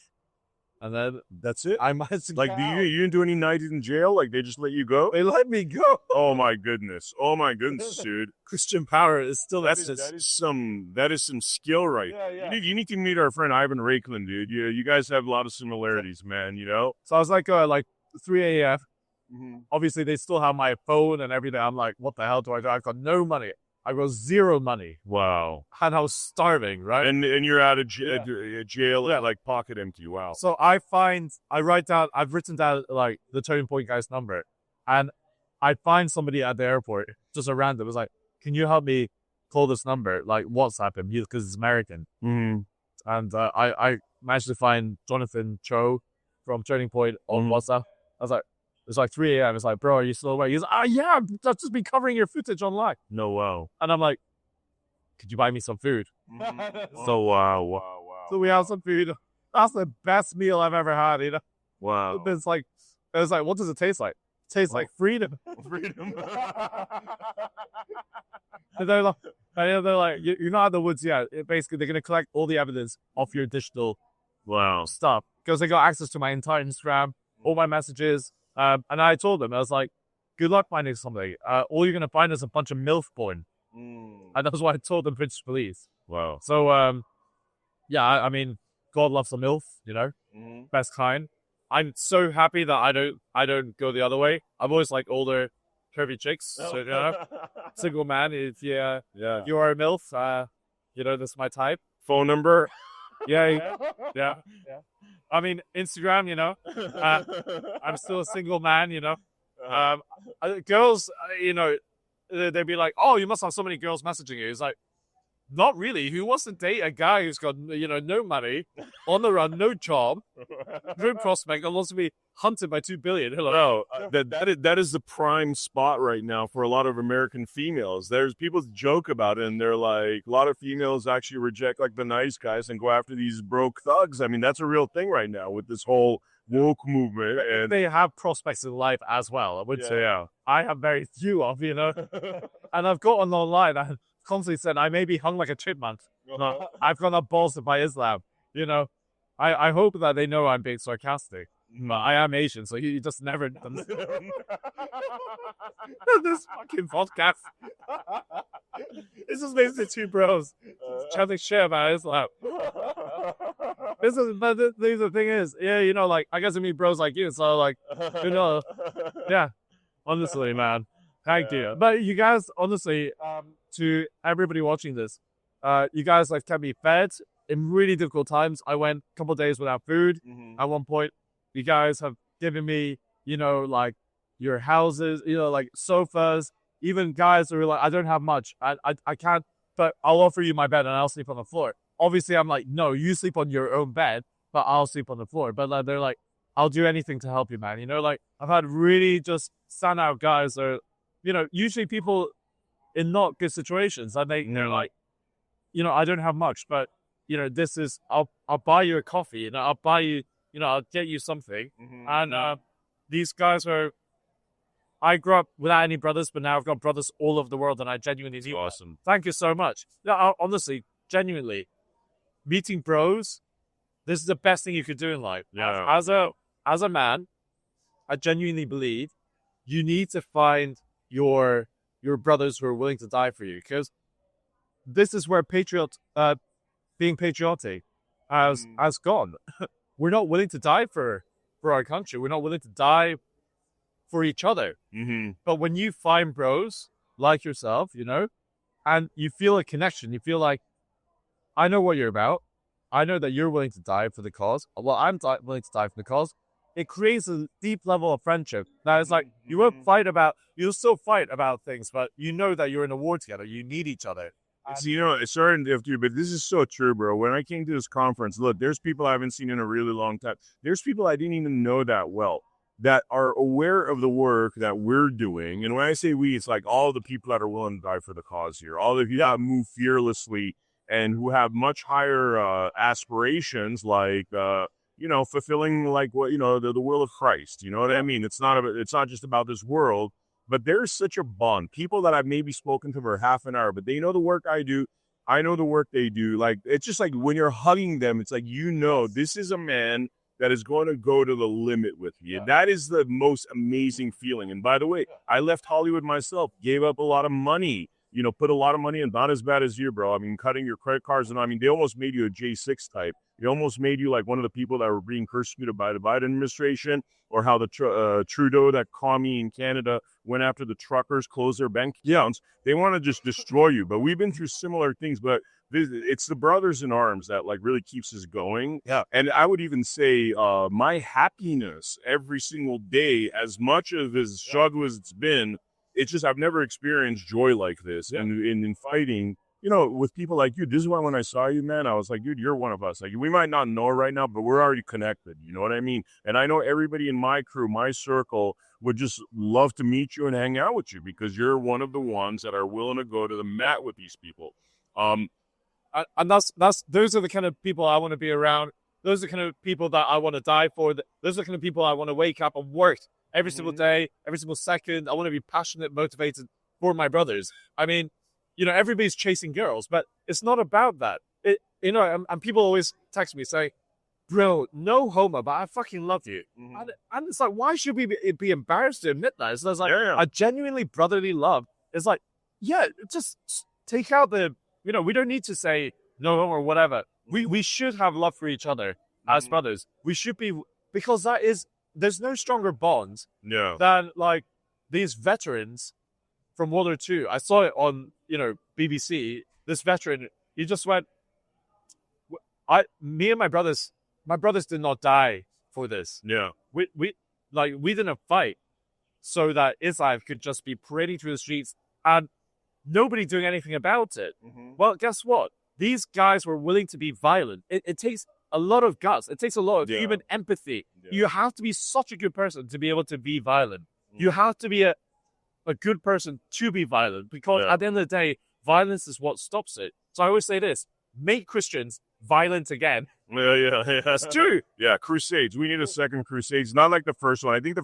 And then that's it. I might like, you didn't do any night in jail? Like, they just let you go? They let me go. Oh my goodness, dude. Christian power is still that is some skill, right? Yeah. You need to meet our friend Ivan Raikland, dude. You guys have a lot of similarities, man. So I was like 3 a.m. Obviously, they still have my phone and everything. I'm like, what the hell do I do? I've got no money. I got zero money. Wow. And I was starving, right? And you're out of jail, like pocket empty. Wow. So I've written down like the turning point guy's number, and I find somebody at the airport, just a random, was like, can you help me call this number? Like WhatsApp him, because he's American. And I managed to find Jonathan Cho from Turning Point on WhatsApp. I was like, it's like 3 a.m. It's like, bro, are you still awake? He's like, yeah, I've just been covering your footage online. No, wow. And I'm like, could you buy me some food? So, wow. So we have some food. That's the best meal I've ever had, Wow. It's like, what does it taste like? It tastes like freedom. Freedom. And they're like, you're not in the woods yet. Basically, they're going to collect all the evidence of your digital stuff. Because they got access to my entire Instagram, all my messages. And I told them, I was like, good luck finding something. All you're going to find is a bunch of MILF porn. And that's what I told the British police. Wow. So, I mean, God loves a MILF, best kind. I'm so happy that I don't go the other way. I'm always like older, curvy chicks. Oh. So, single man, if you are a MILF, this is my type. Phone number? Yeah. I mean, Instagram, I'm still a single man, girls, they'd be like, oh, you must have so many girls messaging you. It's like, not really. Who wants to date a guy who's got, no money, on the run, no job, no prospect, and wants to be hunted by 2 billion? Hello. No, that is the prime spot right now for a lot of American females. There's people joke about it, and they're like, a lot of females actually reject like the nice guys and go after these broke thugs. I mean, that's a real thing right now with this whole woke movement. And they have prospects in life as well. I would say, I have very few of, and I've gotten online. I constantly said I may be hung like a chipmunk. I've got up balls to my Islam. I hope that they know I'm being sarcastic. But I am Asian, so you just never done this fucking podcast. This is basically two bros chatting shit about Islam. The thing is, like, I guess I mean bros like you, so like, yeah, honestly, man, thank you. But you guys, honestly, to everybody watching this, you guys like kept me fed in really difficult times. I went a couple of days without food at one point. You guys have given me, like your houses, like sofas, even guys who are like, I don't have much. I can't, but I'll offer you my bed and I'll sleep on the floor. Obviously, I'm like, no, you sleep on your own bed, but I'll sleep on the floor. But they're like, I'll do anything to help you, man. Like I've had really just standout guys that are, usually people in not good situations, and they're like, I don't have much, but this is, I'll buy you a coffee, I'll buy you, I'll get you something. And these guys I grew up without any brothers, but now I've got brothers all over the world, and I genuinely do. Awesome. Thank you so much. No, honestly, genuinely, meeting bros, this is the best thing you could do in life. Yeah. As a man, I genuinely believe you need to find your brothers who are willing to die for you, because this is where being patriotic has gone. We're not willing to die for our country. We're not willing to die for each other. Mm-hmm. But when you find bros like yourself, and you feel a connection, you feel like, I know what you're about. I know that you're willing to die for the cause. Well, I'm willing to die for the cause. It creates a deep level of friendship. Now, it's like, you'll still fight about things, but you know that you're in a war together. You need each other. It's sorry to interrupt you, but this is so true, bro. When I came to this conference, look, there's people I haven't seen in a really long time. There's people I didn't even know that well that are aware of the work that we're doing. And when I say we, it's like all the people that are willing to die for the cause here, all the people that move fearlessly and who have much higher aspirations, like fulfilling like what the will of Christ. You know what I mean? It's not just about this world, but there's such a bond. People that I've maybe spoken to for half an hour, but they know the work I do. I know the work they do. Like, it's just like when you're hugging them, it's like, this is a man that is going to go to the limit with you. That is the most amazing feeling. And by the way, I left Hollywood myself, gave up a lot of money, put a lot of money in, not as bad as you, bro. I mean, cutting your credit cards, and they almost made you a J6 type. They almost made you like one of the people that were being persecuted by the Biden administration, or how the Trudeau, that commie in Canada, went after the truckers, closed their bank accounts. They want to just destroy you. But we've been through similar things, but it's the brothers in arms that like really keeps us going. Yeah. And I would even say my happiness every single day, as much of as struggle as it's been, it's just I've never experienced joy like this. Yeah. And in fighting, with people like you, this is why when I saw you, man, I was like, dude, you're one of us. Like, we might not know right now, but we're already connected. You know what I mean? And I know everybody in my crew, my circle, would just love to meet you and hang out with you, because you're one of the ones that are willing to go to the mat with these people. And those are the kind of people I want to be around. Those are the kind of people that I want to die for. Those are the kind of people I want to wake up and work every single day, every single second. I want to be passionate, motivated for my brothers. I mean, everybody's chasing girls, but it's not about that. And people always text me saying, bro, no homo, but I fucking love you. Mm-hmm. And it's like, why should we be embarrassed to admit that? It's like a genuinely brotherly love. It's like, just take out the, we don't need to say no homo or whatever. We should have love for each other as brothers. We should be, because there's no stronger bond than like these veterans from World War II. I saw it on, BBC. This veteran, he just went, me and my brothers did not die for this. Yeah. We didn't fight so that Islam could just be parading through the streets and nobody doing anything about it. Mm-hmm. Well, guess what? These guys were willing to be violent. It takes a lot of guts. It takes a lot of human empathy. Yeah. You have to be such a good person to be able to be violent. Mm-hmm. You have to be a good person to be violent, because at the end of the day, violence is what stops it. So I always say this: make Christians violent again. Yeah. That's true. Yeah, crusades. We need a second crusades. Not like the first one. I think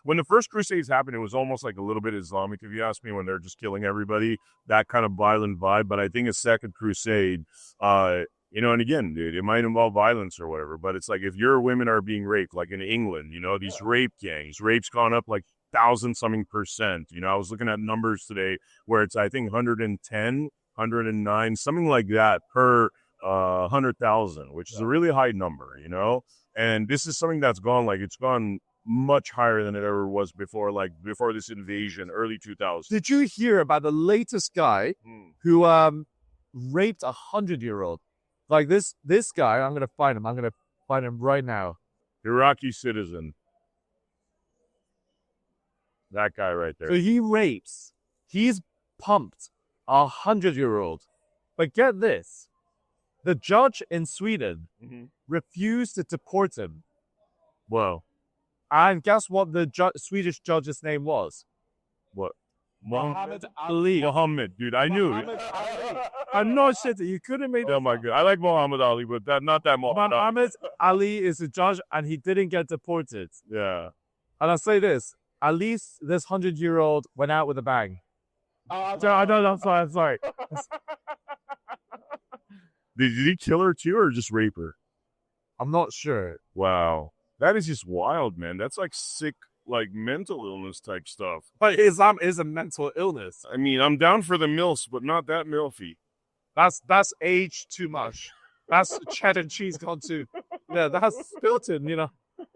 when the first crusades happened, it was almost like a little bit Islamic, if you ask me, when they're just killing everybody, that kind of violent vibe. But I think a second crusade, and again, dude, it might involve violence or whatever, but it's like if your women are being raped, like in England, these rape gangs, rape's gone up like 1,000-something%. I was looking at numbers today where it's, I think, 110, 109, something like that per 100,000, which is a really high number, and this is something that's gone, like, it's gone much higher than it ever was before, like before this invasion, early 2000s. Did you hear about the latest guy who raped 100-year-old? Like this guy, I'm going to find him right now. Iraqi citizen. That guy right there. So he's pumped 100-year-old. But get this, the judge in Sweden refused to deport him. Whoa. And guess what the Swedish judge's name was? What? Muhammad Ali. Muhammad, dude, I knew. I know shit that you could have made. Oh my God, I like Muhammad Ali, but not that Muhammad. Muhammad Ali is the judge, and he didn't get deported. Yeah. And I'll say this: at least this 100-year-old went out with a bang. I'm sorry. Did he kill her too, or just rape her? I'm not sure. Wow, that is just wild, man. That's like sick like mental illness type stuff. But Islam is a mental illness. I mean, I'm down for the milfs, but not that milfy. That's aged too much. That's cheddar cheese gone too. Yeah, that's Stilton, you know.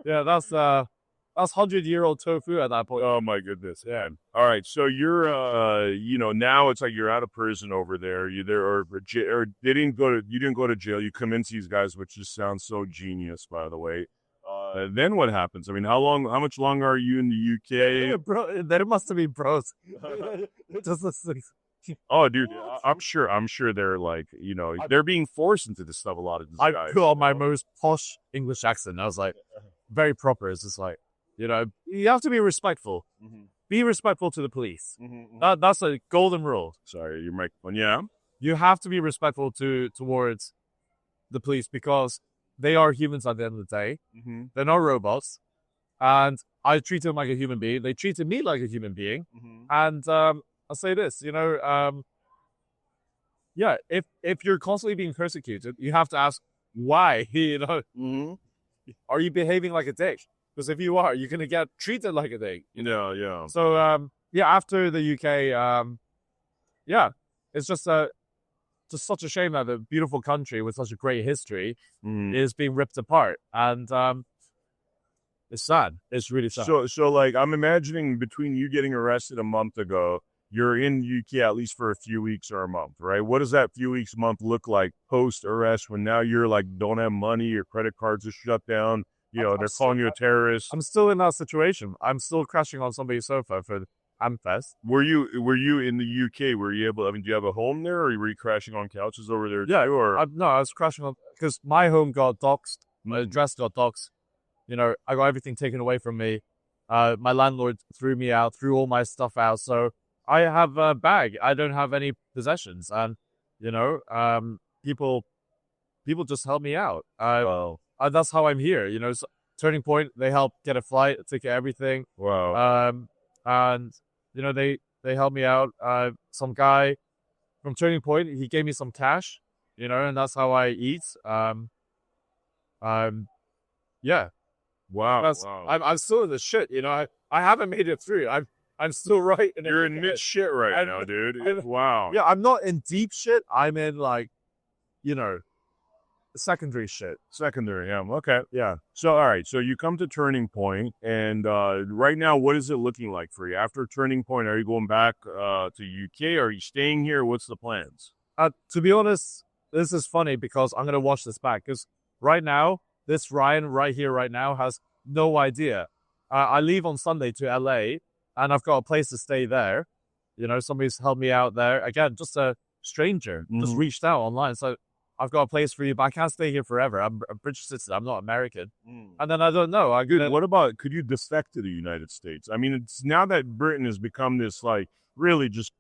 Yeah, that's 100-year-old tofu at that point. Oh my goodness. Yeah. All right. So you're now it's like you're out of prison over there. You there or you didn't go to jail. You convinced these guys, which just sounds so genius, by the way. Then what happens? I mean, how much longer are you in the UK? Yeah, bro, there must have been bros. Oh, dude, I'm sure they're like, they're being forced into this stuff. A lot of these guys. I put on my most posh English accent. I was like, very proper. It's just like, you have to be respectful. Mm-hmm. Be respectful to the police. Mm-hmm. That's a golden rule. Sorry, your microphone. Yeah, you have to be respectful towards the police because they are humans at the end of the day. Mm-hmm. They're not robots, and I treat them like a human being. They treated me like a human being, and I'll say this, if you're constantly being persecuted, you have to ask why. Are you behaving like a dick? Because if you are, you're going to get treated like a dick. Yeah. So, after the UK, it's just such a shame that a beautiful country with such a great history is being ripped apart. And it's sad. It's really sad. So like, I'm imagining between you getting arrested a month ago, you're in UK at least for a few weeks or a month, right? What does that few weeks, month look like post-arrest when now you're like, don't have money, your credit cards are shut down, they're calling you a terrorist? I'm still in that situation. I'm still crashing on somebody's sofa for Amfest. Were you in the UK? Were you able, do you have a home there or were you crashing on couches over there? Yeah, or? No, I was crashing on, because my home got doxxed, my address got doxxed. I got everything taken away from me. My landlord threw me out, threw all my stuff out, so I have a bag. I don't have any possessions, and people just help me out. That's how I'm here. So Turning Point, they help get a flight, ticket, everything. Wow. And they helped me out. Some guy from Turning Point, he gave me some cash. And that's how I eat. Yeah. Wow. I'm still in the shit. I haven't made it through. I'm still right. You're in mid shit right now, dude. Wow. Yeah, I'm not in deep shit. I'm in secondary shit. Secondary, yeah. Okay, yeah. So, all right. So you come to Turning Point, and right now, what is it looking like for you? After Turning Point, are you going back to UK? Are you staying here? What's the plans? To be honest, this is funny because I'm going to watch this back. Because right now, this Ryan right here, right now, has no idea. I leave on Sunday to LA, and I've got a place to stay there. Somebody's helped me out there. Again, just a stranger, just reached out online. So I've got a place for you, but I can't stay here forever. I'm a British citizen. I'm not American. And then I don't know. What about, could you defect to the United States? I mean, it's now that Britain has become this, like, really just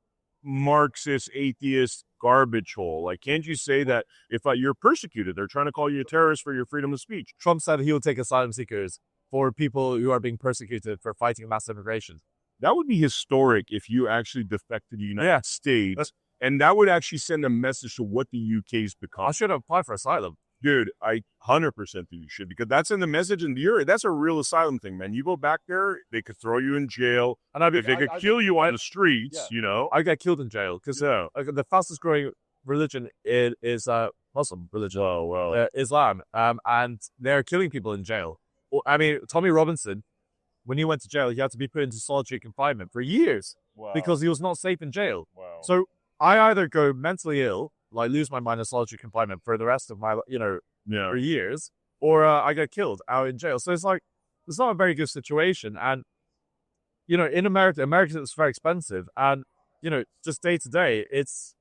Marxist, atheist garbage hole. Like, can't you say that if you're persecuted, they're trying to call you a terrorist for your freedom of speech? Trump said he will take asylum seekers for people who are being persecuted for fighting mass immigration. That would be historic if you actually defected the United States. And that would actually send a message to what the UK's become. I should have applied for asylum. Dude, I 100% think you should, because that's in the message, and that's a real asylum thing, man. You go back there, they could throw you in jail, and they could kill you on the streets, I get killed in jail, because the fastest growing religion is Muslim religion. Oh, well. Islam, and they're killing people in jail. I mean, Tommy Robinson, when he went to jail, he had to be put into solitary confinement for years because he was not safe in jail. Wow. So I either go mentally ill, like lose my mind in solitary confinement for the rest of my, for years, or I get killed out in jail. So it's like, it's not a very good situation. And, in America it's very expensive. And, just day to day, it's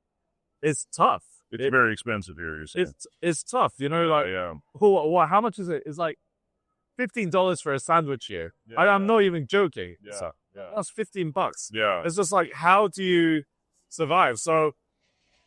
tough. It's very expensive here. It's tough, how much is it? It's like $15 for a sandwich here. I'm not even joking. Yeah. That's $15. Yeah. It's just like, how do you survive? So,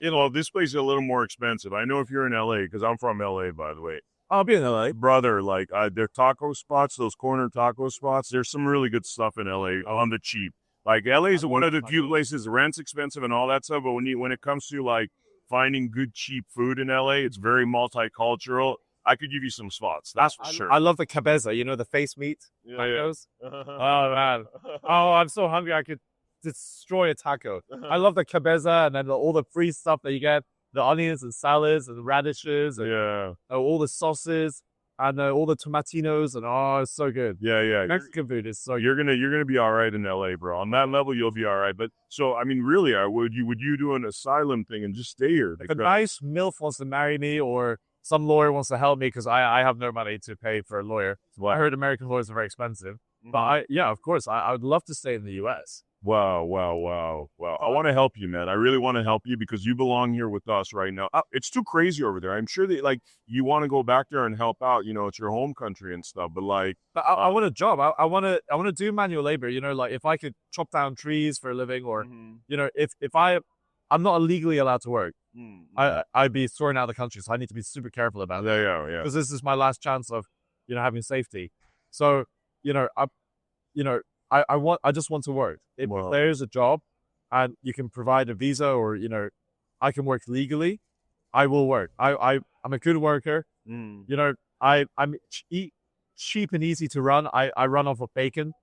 this place is a little more expensive. I know if you're in LA, because I'm from LA, by the way. I'll be in LA. Brother, like, their taco spots, those corner taco spots, there's some really good stuff in LA on the cheap. Like, LA is one of the few places, rent's expensive and all that stuff, but when it comes to, like, finding good, cheap food in LA, it's very multicultural. I could give you some spots. That's for sure. I love the cabeza, the face meat tacos. Oh, man. Oh, I'm so hungry. I could destroy a taco. I love the cabeza and then all the free stuff that you get. The onions and salads and radishes and all the sauces and all the tomatinos and it's so good. Yeah. Mexican food is so good. You're gonna be all right in LA, bro. On that level, you'll be all right. But so I mean, really, would you do an asylum thing and just stay here? If a nice MILF wants to marry me or some lawyer wants to help me because I have no money to pay for a lawyer. Well, I heard American lawyers are very expensive. But of course, I would love to stay in the U.S. Wow. I want to help you, man. I really want to help you because you belong here with us right now. It's too crazy over there. I'm sure that you want to go back there and help out. It's your home country and stuff. But I want a job. I want to do manual labor. If I could chop down trees for a living, or if I'm not legally allowed to work, I'd be thrown out of the country. So I need to be super careful about it. Yeah. Because this is my last chance of having safety. So I just want to work. If there's a job and you can provide a visa or, I can work legally, I will work. I'm a good worker. I'm cheap and easy to run. I run off of bacon.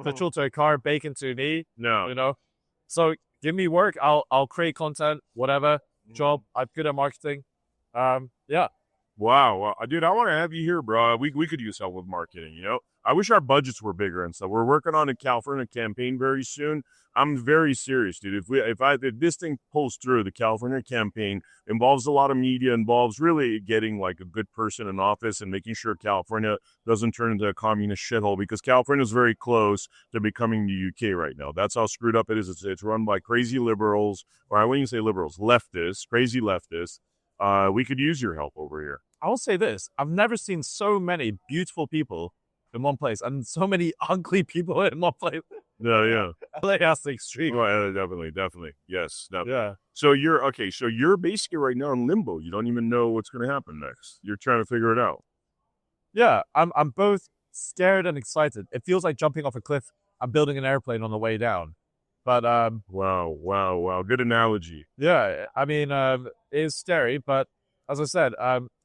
Petrol to a car, bacon to me. No. So give me work. I'll create content, whatever job. I'm good at marketing. Yeah. Wow. Dude, I want to have you here, bro. We could use help with marketing, I wish our budgets were bigger and stuff. We're working on a California campaign very soon. I'm very serious, dude. If this thing pulls through, the California campaign involves a lot of media, involves really getting a good person in office and making sure California doesn't turn into a communist shithole, because California is very close to becoming the UK right now. That's how screwed up it is. It's run by crazy liberals, or I wouldn't even say liberals, leftists, crazy leftists. We could use your help over here. I'll say this. I've never seen so many beautiful people in one place and so many ugly people in one place. Yeah. LA has the extreme. Well, definitely. Yes. Definitely. Yeah. So you're basically right now in limbo. You don't even know what's going to happen next. You're trying to figure it out. Yeah. I'm both scared and excited. It feels like jumping off a cliff and building an airplane on the way down. But wow. Good analogy. Yeah. I mean, it is scary, but as I said,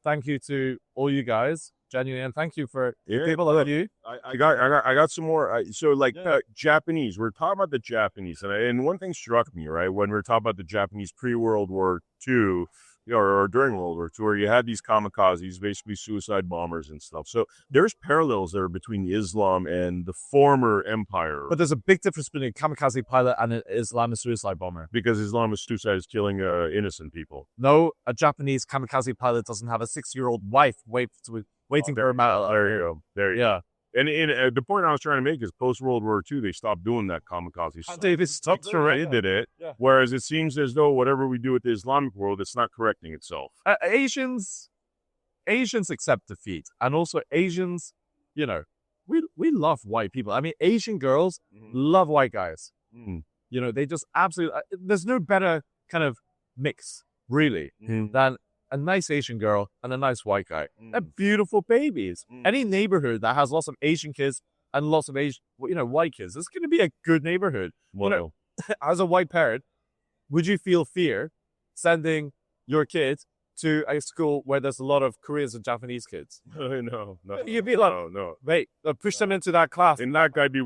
thank you to all you guys. Genuinely, and thank you for people like you. I got some more. Japanese. We're talking about the Japanese, and one thing struck me, right, when we were talking about the Japanese pre-World War II, or during World War II, where you had these kamikazes, basically suicide bombers and stuff. So there's parallels there between Islam and the former empire. But there's a big difference between a kamikaze pilot and an Islamist suicide bomber. Because Islamist suicide is killing innocent people. No, a Japanese kamikaze pilot doesn't have a 6-year-old wife waiting for him out. There you go. And the point I was trying to make is post-World War II, they stopped doing that kamikaze stuff. They stopped already. Did it. Yeah. Whereas it seems as though whatever we do with the Islamic world, it's not correcting itself. Asians accept defeat. And also Asians, we love white people. I mean, Asian girls love white guys. They just absolutely, there's no better kind of mix, really, than a nice Asian girl and a nice white guy. They're beautiful babies. Any neighborhood that has lots of Asian kids and lots of white kids, it's going to be a good neighborhood. Wow. As a white parent, would you feel fear sending your kid to a school where there's a lot of Koreans and Japanese kids? No. You'd be like, no. Wait, push them into that class. In that, I'd be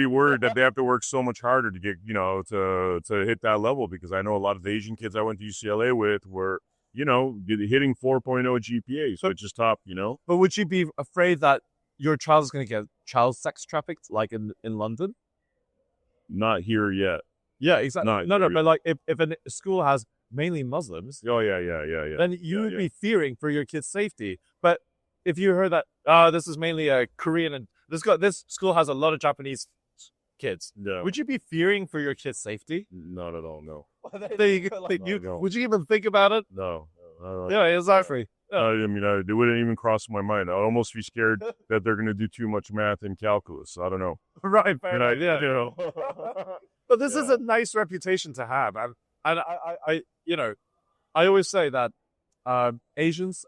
worried that they have to work so much harder to get, to hit that level, because I know a lot of the Asian kids I went to UCLA with were, hitting 4.0 GPA, so it's just top, But would you be afraid that your child is going to get child sex trafficked, like in London? Not here yet. Yeah, exactly. No, but like if a school has mainly Muslims, yeah, then you would be fearing for your kid's safety. But if you heard that, this is mainly a Korean and this school has a lot of Japanese kids, would you be fearing for your kid's safety? Not at all, no. There you go. Would you even think about it? No. Yeah, exactly. I mean, it wouldn't even cross my mind. I'd almost be scared that they're going to do too much math and calculus. I don't know. Right, fair enough, yeah. But this is a nice reputation to have, and I always say that Asians,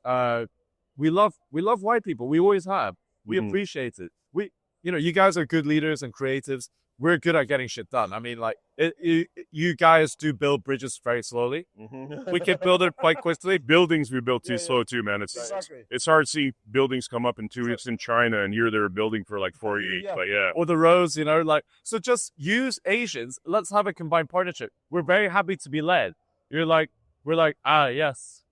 we love white people. We always have. We appreciate it. You guys are good leaders and creatives. we're good at getting shit done. I mean, like, you guys do build bridges very slowly. We can build it quite quickly. Buildings we built too slow too, man. It's hard to see buildings come up in 2 weeks in China, and here they're building for like 4 years. But yeah, Or the roads, you know, like, so just use Asians. Let's have a combined partnership. We're very happy to be led. We're like, yes,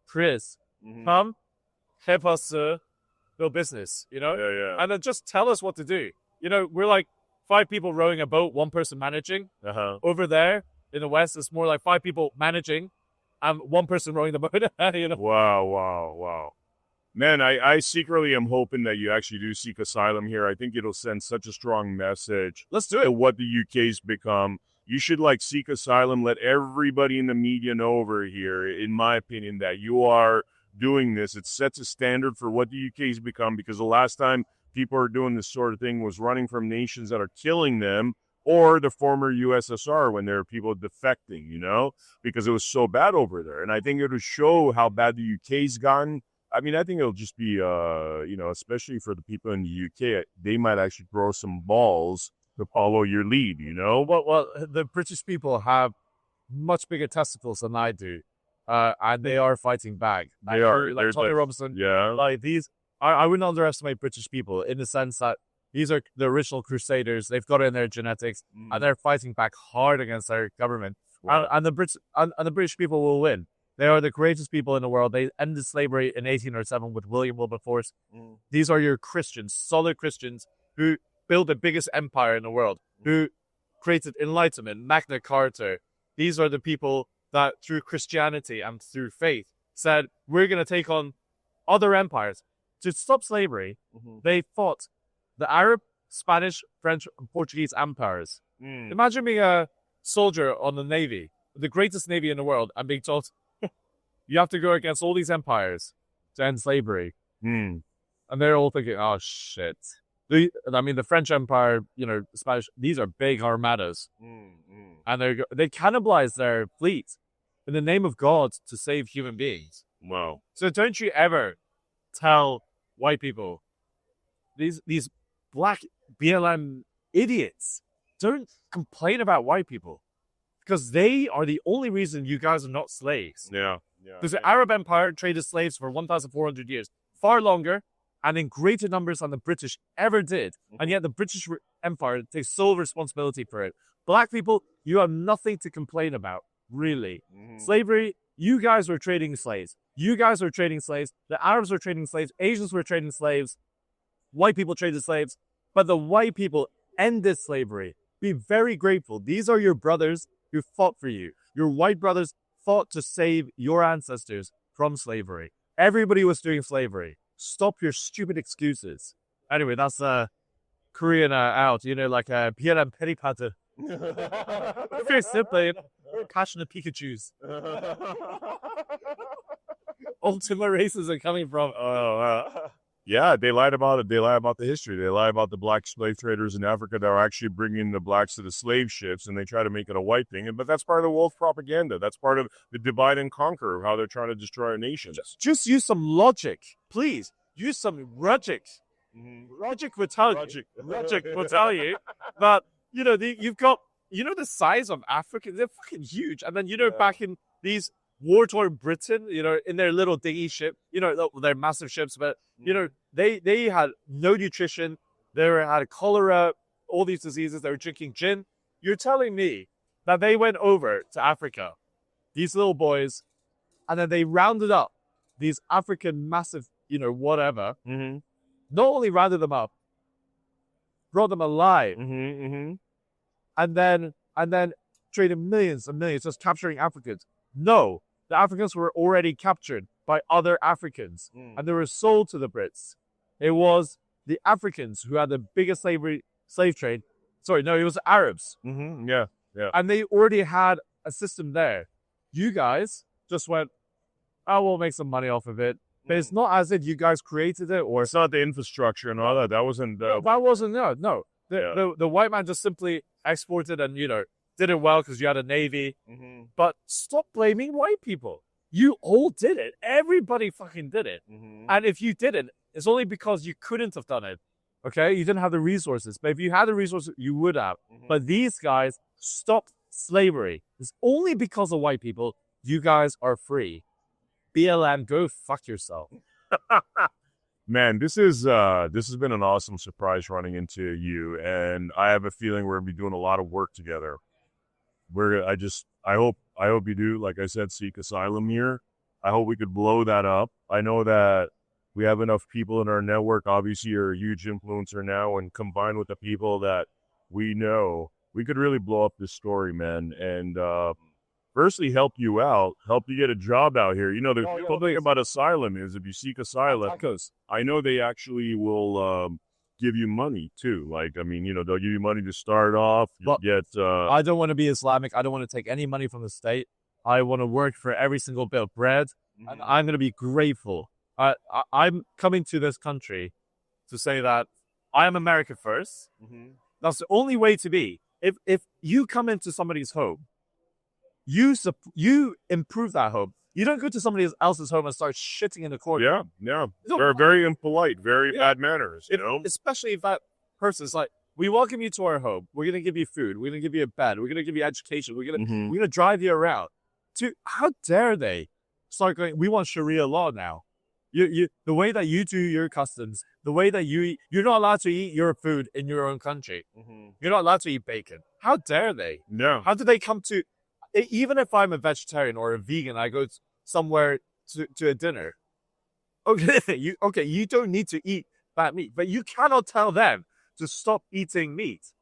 Chris, come help us build business, you know? Yeah. And then just tell us what to do. You know, we're like 5 people rowing a boat, 1 person managing. Over there in the West, it's more like 5 people managing and 1 person rowing the boat. You know? Wow. Man, I secretly am hoping that you actually do seek asylum here. I think it'll send such a strong message. Let's do it. To what the UK's become. You should like seek asylum. Let everybody in the media know over here, in my opinion, that you are doing this. It sets a standard for what the UK's become, because the last time people are doing this sort of thing was running from nations that are killing them, or the former USSR when there are people defecting, you know, because it was so bad over there. And I think it'll show how bad the UK's gotten. I mean, I think it'll just be, you know, especially for the people in the UK, they might actually grow some balls to follow your lead, you know? Well, the British people have much bigger testicles than I do. And they are fighting back. They are. Like Tony Robinson. Yeah. Like these, I wouldn't underestimate British people in the sense that these are the original crusaders. They've got it in their genetics, and they're fighting back hard against their government. Wow. And the British people will win. They are the greatest people in the world. They ended slavery in 1807 with William Wilberforce. These are your Christians, solid Christians, who built the biggest empire in the world, who created Enlightenment, Magna Carta. These are the people that through Christianity and through faith said, we're going to take on other empires. To stop slavery, they fought the Arab, Spanish, French, and Portuguese empires. Imagine being a soldier on the Navy, the greatest Navy in the world, and being told, you have to go against all these empires to end slavery. And they're all thinking, oh, shit. The French Empire, you know, Spanish, these are big armadas. And they cannibalize their fleet in the name of God to save human beings. Wow. So don't you ever tell white people, these black BLM idiots, don't complain about white people, because they are the only reason you guys are not slaves. Yeah. Because the Arab Empire traded slaves for 1,400 years, far longer and in greater numbers than the British ever did. And yet the British Empire takes sole responsibility for it. Black people, you have nothing to complain about, really. Slavery, you guys were trading slaves. You guys were trading slaves. The Arabs were trading slaves. Asians were trading slaves. White people traded slaves. But the white people ended slavery. Be very grateful. These are your brothers who fought for you. Your white brothers fought to save your ancestors from slavery. Everybody was doing slavery. Stop your stupid excuses. Anyway, that's Korean out. You know, like BLM petty patter. Very simply, passionate Pikachus. Ultimate racism coming from. Yeah, they lied about it. They lie about the history. They lie about the black slave traders in Africa that are actually bringing the blacks to the slave ships, and they try to make it a white thing. But that's part of the wolf propaganda. That's part of the divide and conquer of how they're trying to destroy a nation. Just use some logic, please. Use some logic. Logic will tell you. Logic will tell you that, you know, you've got, you know, the size of Africa. They're fucking huge. And then, you know, back in these war-torn Britain, you know, in their little dinghy ship, you know, they're massive ships, but, you know, they had no nutrition. They had cholera, all these diseases. They were drinking gin. You're telling me that they went over to Africa, these little boys, and then they rounded up these African massive, you know, whatever. Not only rounded them up, brought them alive, and then traded millions and millions, just capturing Africans. No, the Africans were already captured by other Africans, and they were sold to the Brits. It was the Africans who had the biggest slave trade. Sorry, no, it was the Arabs. Yeah. And they already had a system there. You guys just went, oh, we'll make some money off of it. But it's not as if you guys created it, or it's not the infrastructure and all that. That wasn't. That wasn't. No. The white man just simply exported and, you know, did it well because you had a navy. But stop blaming white people. You all did it. Everybody fucking did it. And if you didn't, it's only because you couldn't have done it. Okay, you didn't have the resources, but if you had the resources, you would have. But these guys stopped slavery. It's only because of white people. You guys are free. BLM, go fuck yourself. Man, this has been an awesome surprise running into you, and I have a feeling we're gonna be doing a lot of work together. I hope you do, like I said, seek asylum here. I hope we could blow that up. I know that we have enough people in our network. Obviously, you're a huge influencer now, and combined with the people that we know, we could really blow up this story, man. And firstly, help you out, help you get a job out here. You know, the cool thing about asylum is if you seek asylum, I know they actually will give you money too. Like, I mean, you know, they'll give you money to start off. I don't want to be Islamic. I don't want to take any money from the state. I want to work for every single bit of bread, and I'm going to be grateful. I'm coming to this country to say that I am America first. That's the only way to be. If you come into somebody's home, you improve that home. You don't go to somebody else's home and start shitting in the corner. Yeah. They're very impolite, very bad manners, you know? Especially if that person's like, we welcome you to our home. We're going to give you food. We're going to give you a bed. We're going to give you education. We're going to drive you around. How dare they start going, we want Sharia law now. The way that you do your customs, the way that you're not allowed to eat your food in your own country. You're not allowed to eat bacon. How dare they? No. How do they come to, even if I'm a vegetarian or a vegan, I go somewhere to a dinner. Okay, you don't need to eat bad meat, but you cannot tell them to stop eating meat.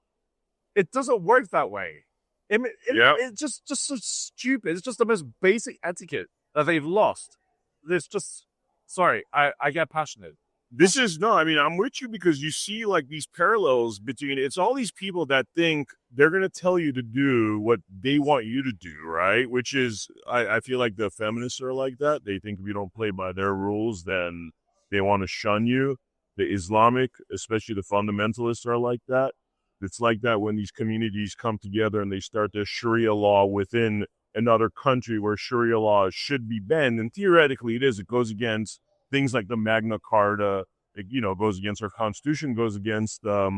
It doesn't work that way. It's just so stupid. It's just the most basic etiquette that they've lost. There's just, sorry, I get passionate. I'm with you because you see like these parallels between, it's all these people that think they're going to tell you to do what they want you to do, right? Which is, I feel like the feminists are like that. They think if you don't play by their rules, then they want to shun you. The Islamic, especially the fundamentalists, are like that. It's like that when these communities come together and they start the Sharia law within another country where Sharia law should be banned. And theoretically it is. It goes against things like the Magna Carta, it, goes against our Constitution, goes against, I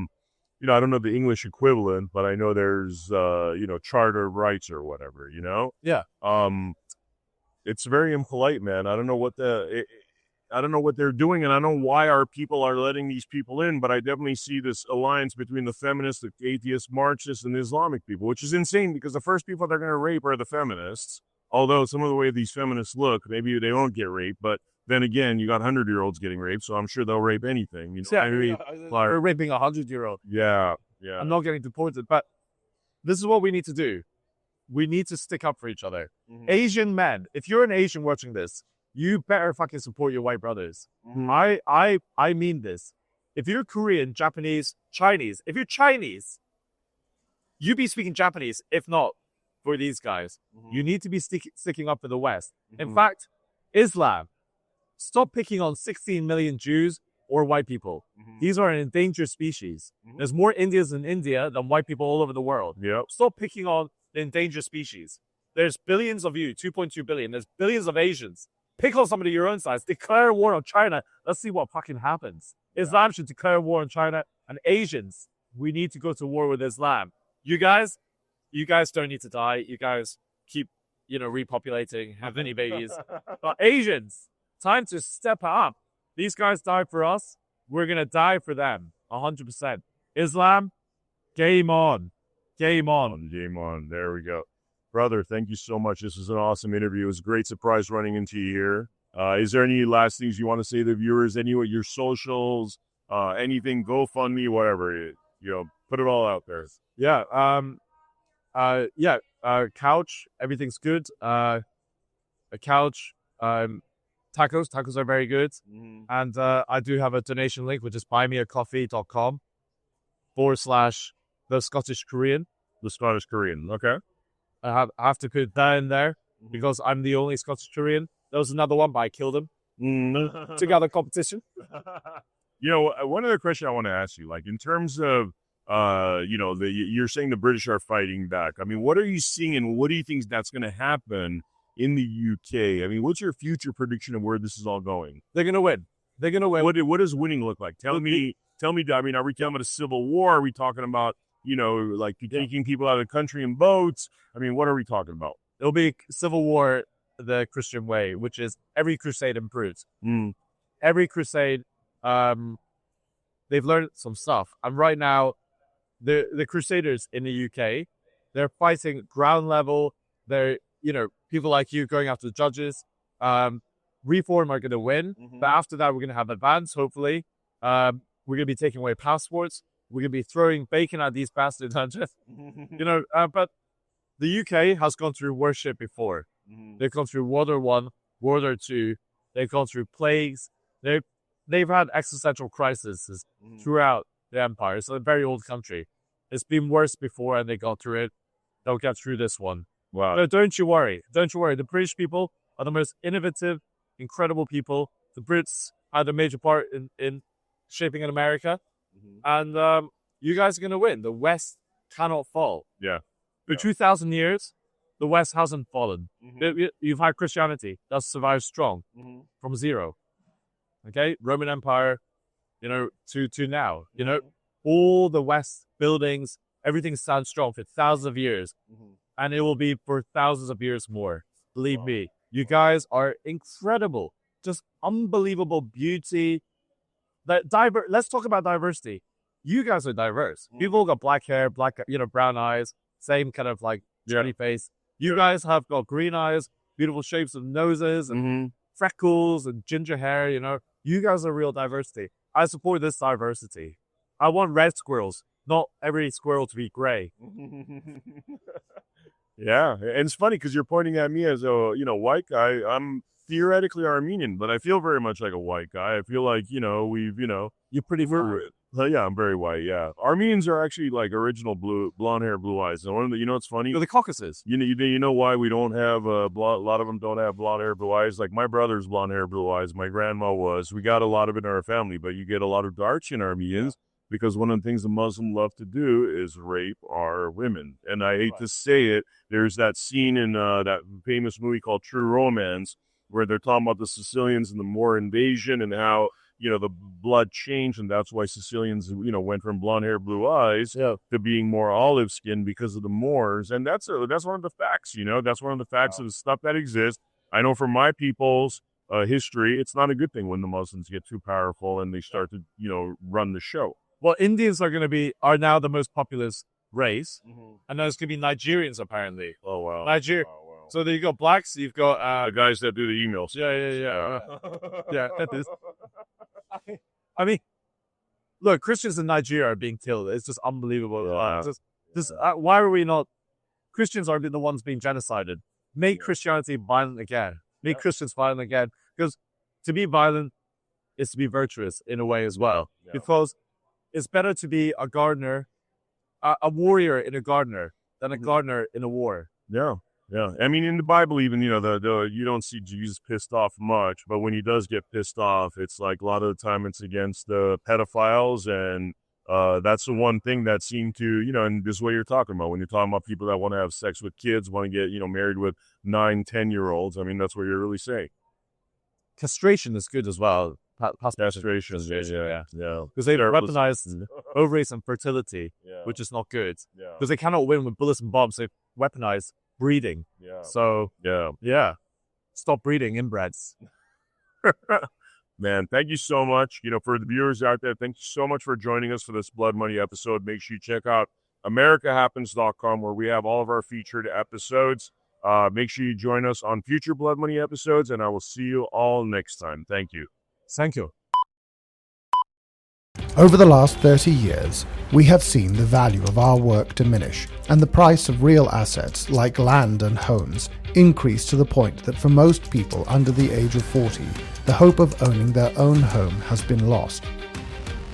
don't know the English equivalent, but I know there's, Charter of Rights or whatever, Yeah. It's very impolite, man. I don't know what they're doing, and I don't know why our people are letting these people in, but I definitely see this alliance between the feminists, the atheists, Marxists, and the Islamic people, which is insane because the first people they're going to rape are the feminists. Although some of the way these feminists look, maybe they won't get raped, but then again, you got 100-year-olds getting raped, so I'm sure they'll rape anything. They're raping a 100-year-old. Yeah. I'm not getting deported, but this is what we need to do. We need to stick up for each other. Asian men, if you're an Asian watching this, you better fucking support your white brothers. I mean this. If you're Korean, Japanese, Chinese, if you're Chinese, you be speaking Japanese, if not for these guys. You need to be sticking up for the West. In fact, Islam, stop picking on 16 million Jews or white people. These are an endangered species. There's more Indians in India than white people all over the world. Stop picking on the endangered species. There's billions of you, 2.2 billion. There's billions of Asians. Pick on somebody your own size. Declare war on China. Let's see what fucking happens. Islam should declare war on China. And Asians, we need to go to war with Islam. You guys don't need to die. You guys keep, repopulating, have many babies. But Asians, time to step up. These guys died for us. We're going to die for them. 100%. Islam, game on. Game on. Game on. There we go. Brother, thank you so much. This was an awesome interview. It was a great surprise running into you here. Is there any last things you want to say to the viewers? Any of your socials, anything, GoFundMe, whatever, put it all out there. Yeah. Couch, everything's good. A couch, tacos are very good. And I do have a donation link, which is buymeacoffee.com/the Scottish Korean. The Scottish Korean, okay. I have to put that in there because I'm the only Scottish Korean. There was another one, but I killed him. Together competition. One other question I want to ask you, like in terms of, you're saying the British are fighting back. I mean, what are you seeing and what do you think that's going to happen in the UK? I mean, what's your future prediction of where this is all going? They're going to win. They're going to win. What does winning look like? Tell me Tell me, I mean, are we talking about a civil war? Are we talking about, like taking people out of the country in boats? I mean, what are we talking about? It'll be civil war the Christian way, which is every crusade improves. Every crusade, they've learned some stuff. And right now, the Crusaders in the UK, they're fighting ground level. They're, people like you going after the judges. Reform are going to win. But after that, we're going to have advance, hopefully. We're going to be taking away passports. We're going to be throwing bacon at these bastards. But the UK has gone through worship before. They've gone through World War I, World War II. They've gone through plagues. They've had existential crises throughout the empire. It's a very old country. It's been worse before, and they got through it. They'll get through this one. Wow. No, don't you worry. Don't you worry. The British people are the most innovative, incredible people. The Brits had a major part in shaping in America. And you guys are going to win. The West cannot fall. Yeah. For 2,000 years, the West hasn't fallen. You've had Christianity that's survived strong from zero. Okay? Roman Empire, to now. All the West buildings, everything stands strong for thousands of years. And it will be for thousands of years more. Believe me. You guys are incredible. Just unbelievable beauty. Let's talk about diversity. You guys are diverse. People got black hair, brown eyes, same kind of like shiny face. You guys have got green eyes, beautiful shapes of noses, and freckles and ginger hair. You guys are real diversity. I support this diversity. I want red squirrels, not every squirrel to be gray. Yeah, and it's funny because you're pointing at me as a white guy. I'm theoretically Armenian, but I feel very much like a white guy. I feel like You're pretty fluid. Yeah, I'm very white. Yeah, Armenians are actually like original blonde hair, blue eyes. And it's funny. You're the Caucasus. You know why we don't have a lot of them don't have blonde hair, blue eyes. Like my brother's blonde hair, blue eyes. My grandma was. We got a lot of it in our family, but you get a lot of dark-skinned Armenians. Because one of the things the Muslims love to do is rape our women. And I hate to say it, there's that scene in that famous movie called True Romance where they're talking about the Sicilians and the Moor invasion and how, the blood changed. And that's why Sicilians, went from blonde hair, blue eyes to being more olive skinned because of the Moors. And that's one of the facts, that's one of the facts of the stuff that exists. I know from my people's history, it's not a good thing when the Muslims get too powerful and they start to, run the show. Well, Indians are now the most populous race, and there's going to be Nigerians apparently. Oh wow, Nigeria. Oh, wow. So there you go, blacks. You've got the guys that do the emails. Yeah. That is. I mean, look, Christians in Nigeria are being killed. It's just unbelievable. Why are we not? Christians are the ones being genocided. Make Christianity violent again. Make Christians violent again. Because to be violent is to be virtuous in a way as well. Because it's better to be a gardener, a warrior in a gardener, than a gardener in a war. Yeah. I mean, in the Bible, even, you don't see Jesus pissed off much, but when he does get pissed off, it's like a lot of the time it's against the pedophiles. And that's the one thing that seemed to, and this is what you're talking about. When you're talking about people that want to have sex with kids, want to get, married with 9-10-year-olds. I mean, that's what you're really saying. Castration is good as well. Castration, yeah. Because they weaponize ovaries and fertility, which is not good. Because they cannot win with bullets and bombs. They weaponize breeding. So, stop breeding inbreds. Man, thank you so much. For the viewers out there, thank you so much for joining us for this Blood Money episode. Make sure you check out AmericaHappens.com where we have all of our featured episodes. Make sure you join us on future Blood Money episodes, and I will see you all next time. Thank you. Thank you. Over the last 30 years, we have seen the value of our work diminish and the price of real assets like land and homes increase to the point that for most people under the age of 40, the hope of owning their own home has been lost.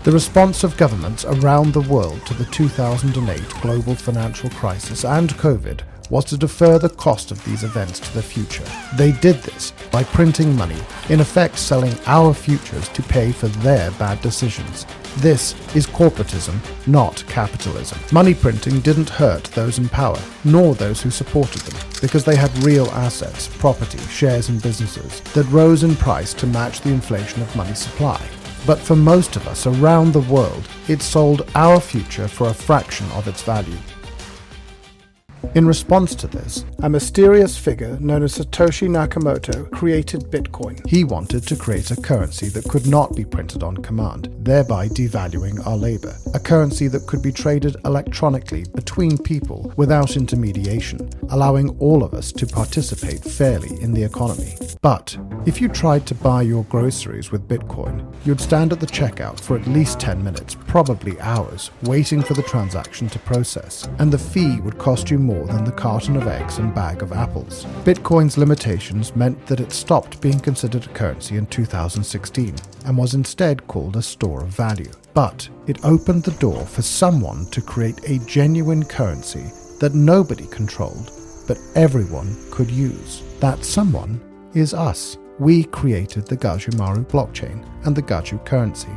The response of governments around the world to the 2008 global financial crisis and COVID was to defer the cost of these events to the future. They did this by printing money, in effect selling our futures to pay for their bad decisions. This is corporatism, not capitalism. Money printing didn't hurt those in power, nor those who supported them, because they had real assets, property, shares and businesses that rose in price to match the inflation of money supply. But for most of us around the world, it sold our future for a fraction of its value. In response to this, a mysterious figure known as Satoshi Nakamoto created Bitcoin. He wanted to create a currency that could not be printed on command, thereby devaluing our labor. A currency that could be traded electronically between people without intermediation, allowing all of us to participate fairly in the economy. But if you tried to buy your groceries with Bitcoin, you'd stand at the checkout for at least 10 minutes, probably hours, waiting for the transaction to process, and the fee would cost you more than the carton of eggs and bag of apples. Bitcoin's limitations meant that it stopped being considered a currency in 2016 and was instead called a store of value. But it opened the door for someone to create a genuine currency that nobody controlled, but everyone could use. That someone is us. We created the Gajumaru blockchain and the Gaju currency.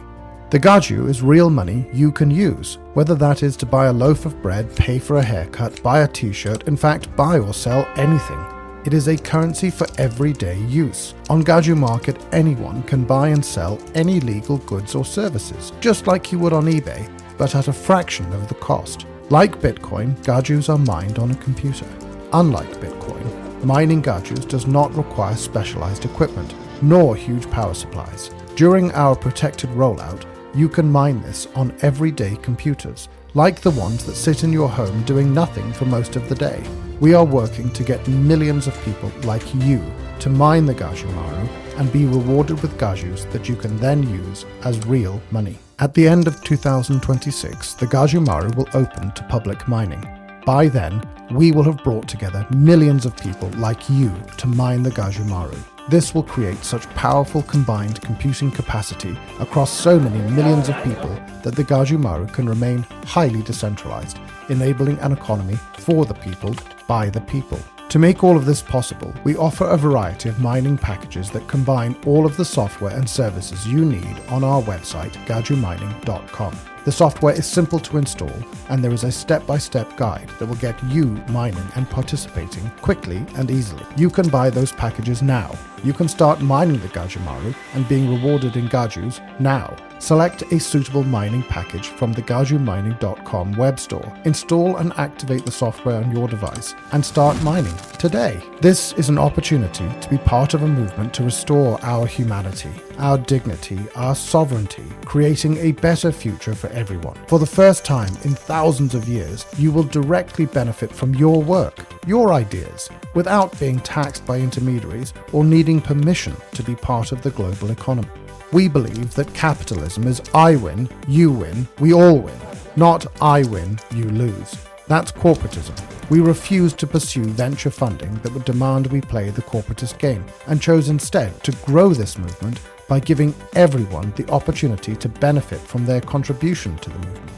The Gaju is real money you can use, whether that is to buy a loaf of bread, pay for a haircut, buy a t-shirt, in fact buy or sell anything. It is a currency for everyday use. On Gaju Market, anyone can buy and sell any legal goods or services, just like you would on eBay, but at a fraction of the cost. Like Bitcoin, Gajus are mined on a computer. Unlike Bitcoin, mining Gajus does not require specialized equipment, nor huge power supplies. During our protected rollout, you can mine this on everyday computers, like the ones that sit in your home doing nothing for most of the day. We are working to get millions of people like you to mine the Gajumaru and be rewarded with Gajus that you can then use as real money. At the end of 2026, the Gajumaru will open to public mining. By then, we will have brought together millions of people like you to mine the Gajumaru. This will create such powerful combined computing capacity across so many millions of people that the Gajumaru can remain highly decentralized, enabling an economy for the people, by the people. To make all of this possible, we offer a variety of mining packages that combine all of the software and services you need on our website, gajumining.com. The software is simple to install, and there is a step-by-step guide that will get you mining and participating quickly and easily. You can buy those packages now. You can start mining the Gajumaru and being rewarded in Gajus now. Select a suitable mining package from the gajumining.com web store. Install and activate the software on your device and start mining today. This is an opportunity to be part of a movement to restore our humanity, our dignity, our sovereignty, creating a better future for everyone. For the first time in thousands of years, you will directly benefit from your work, your ideas, without being taxed by intermediaries or needing permission to be part of the global economy. We believe that capitalism is I win, you win, we all win, not I win, you lose. That's corporatism. We refuse to pursue venture funding that would demand we play the corporatist game, and chose instead to grow this movement by giving everyone the opportunity to benefit from their contribution to the movement.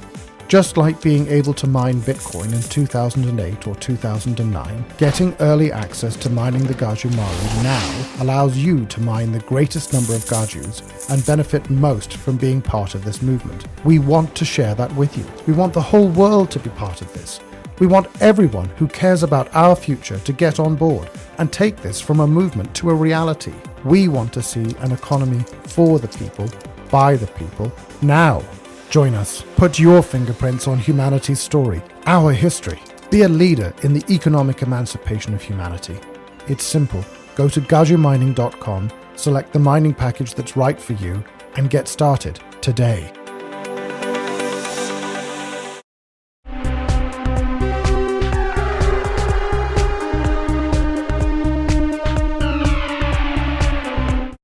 Just like being able to mine Bitcoin in 2008 or 2009, getting early access to mining the Gajumaru now allows you to mine the greatest number of Gajus and benefit most from being part of this movement. We want to share that with you. We want the whole world to be part of this. We want everyone who cares about our future to get on board and take this from a movement to a reality. We want to see an economy for the people, by the people, now. Join us. Put your fingerprints on humanity's story, our history. Be a leader in the economic emancipation of humanity. It's simple. Go to gajumining.com, select the mining package that's right for you, and get started today.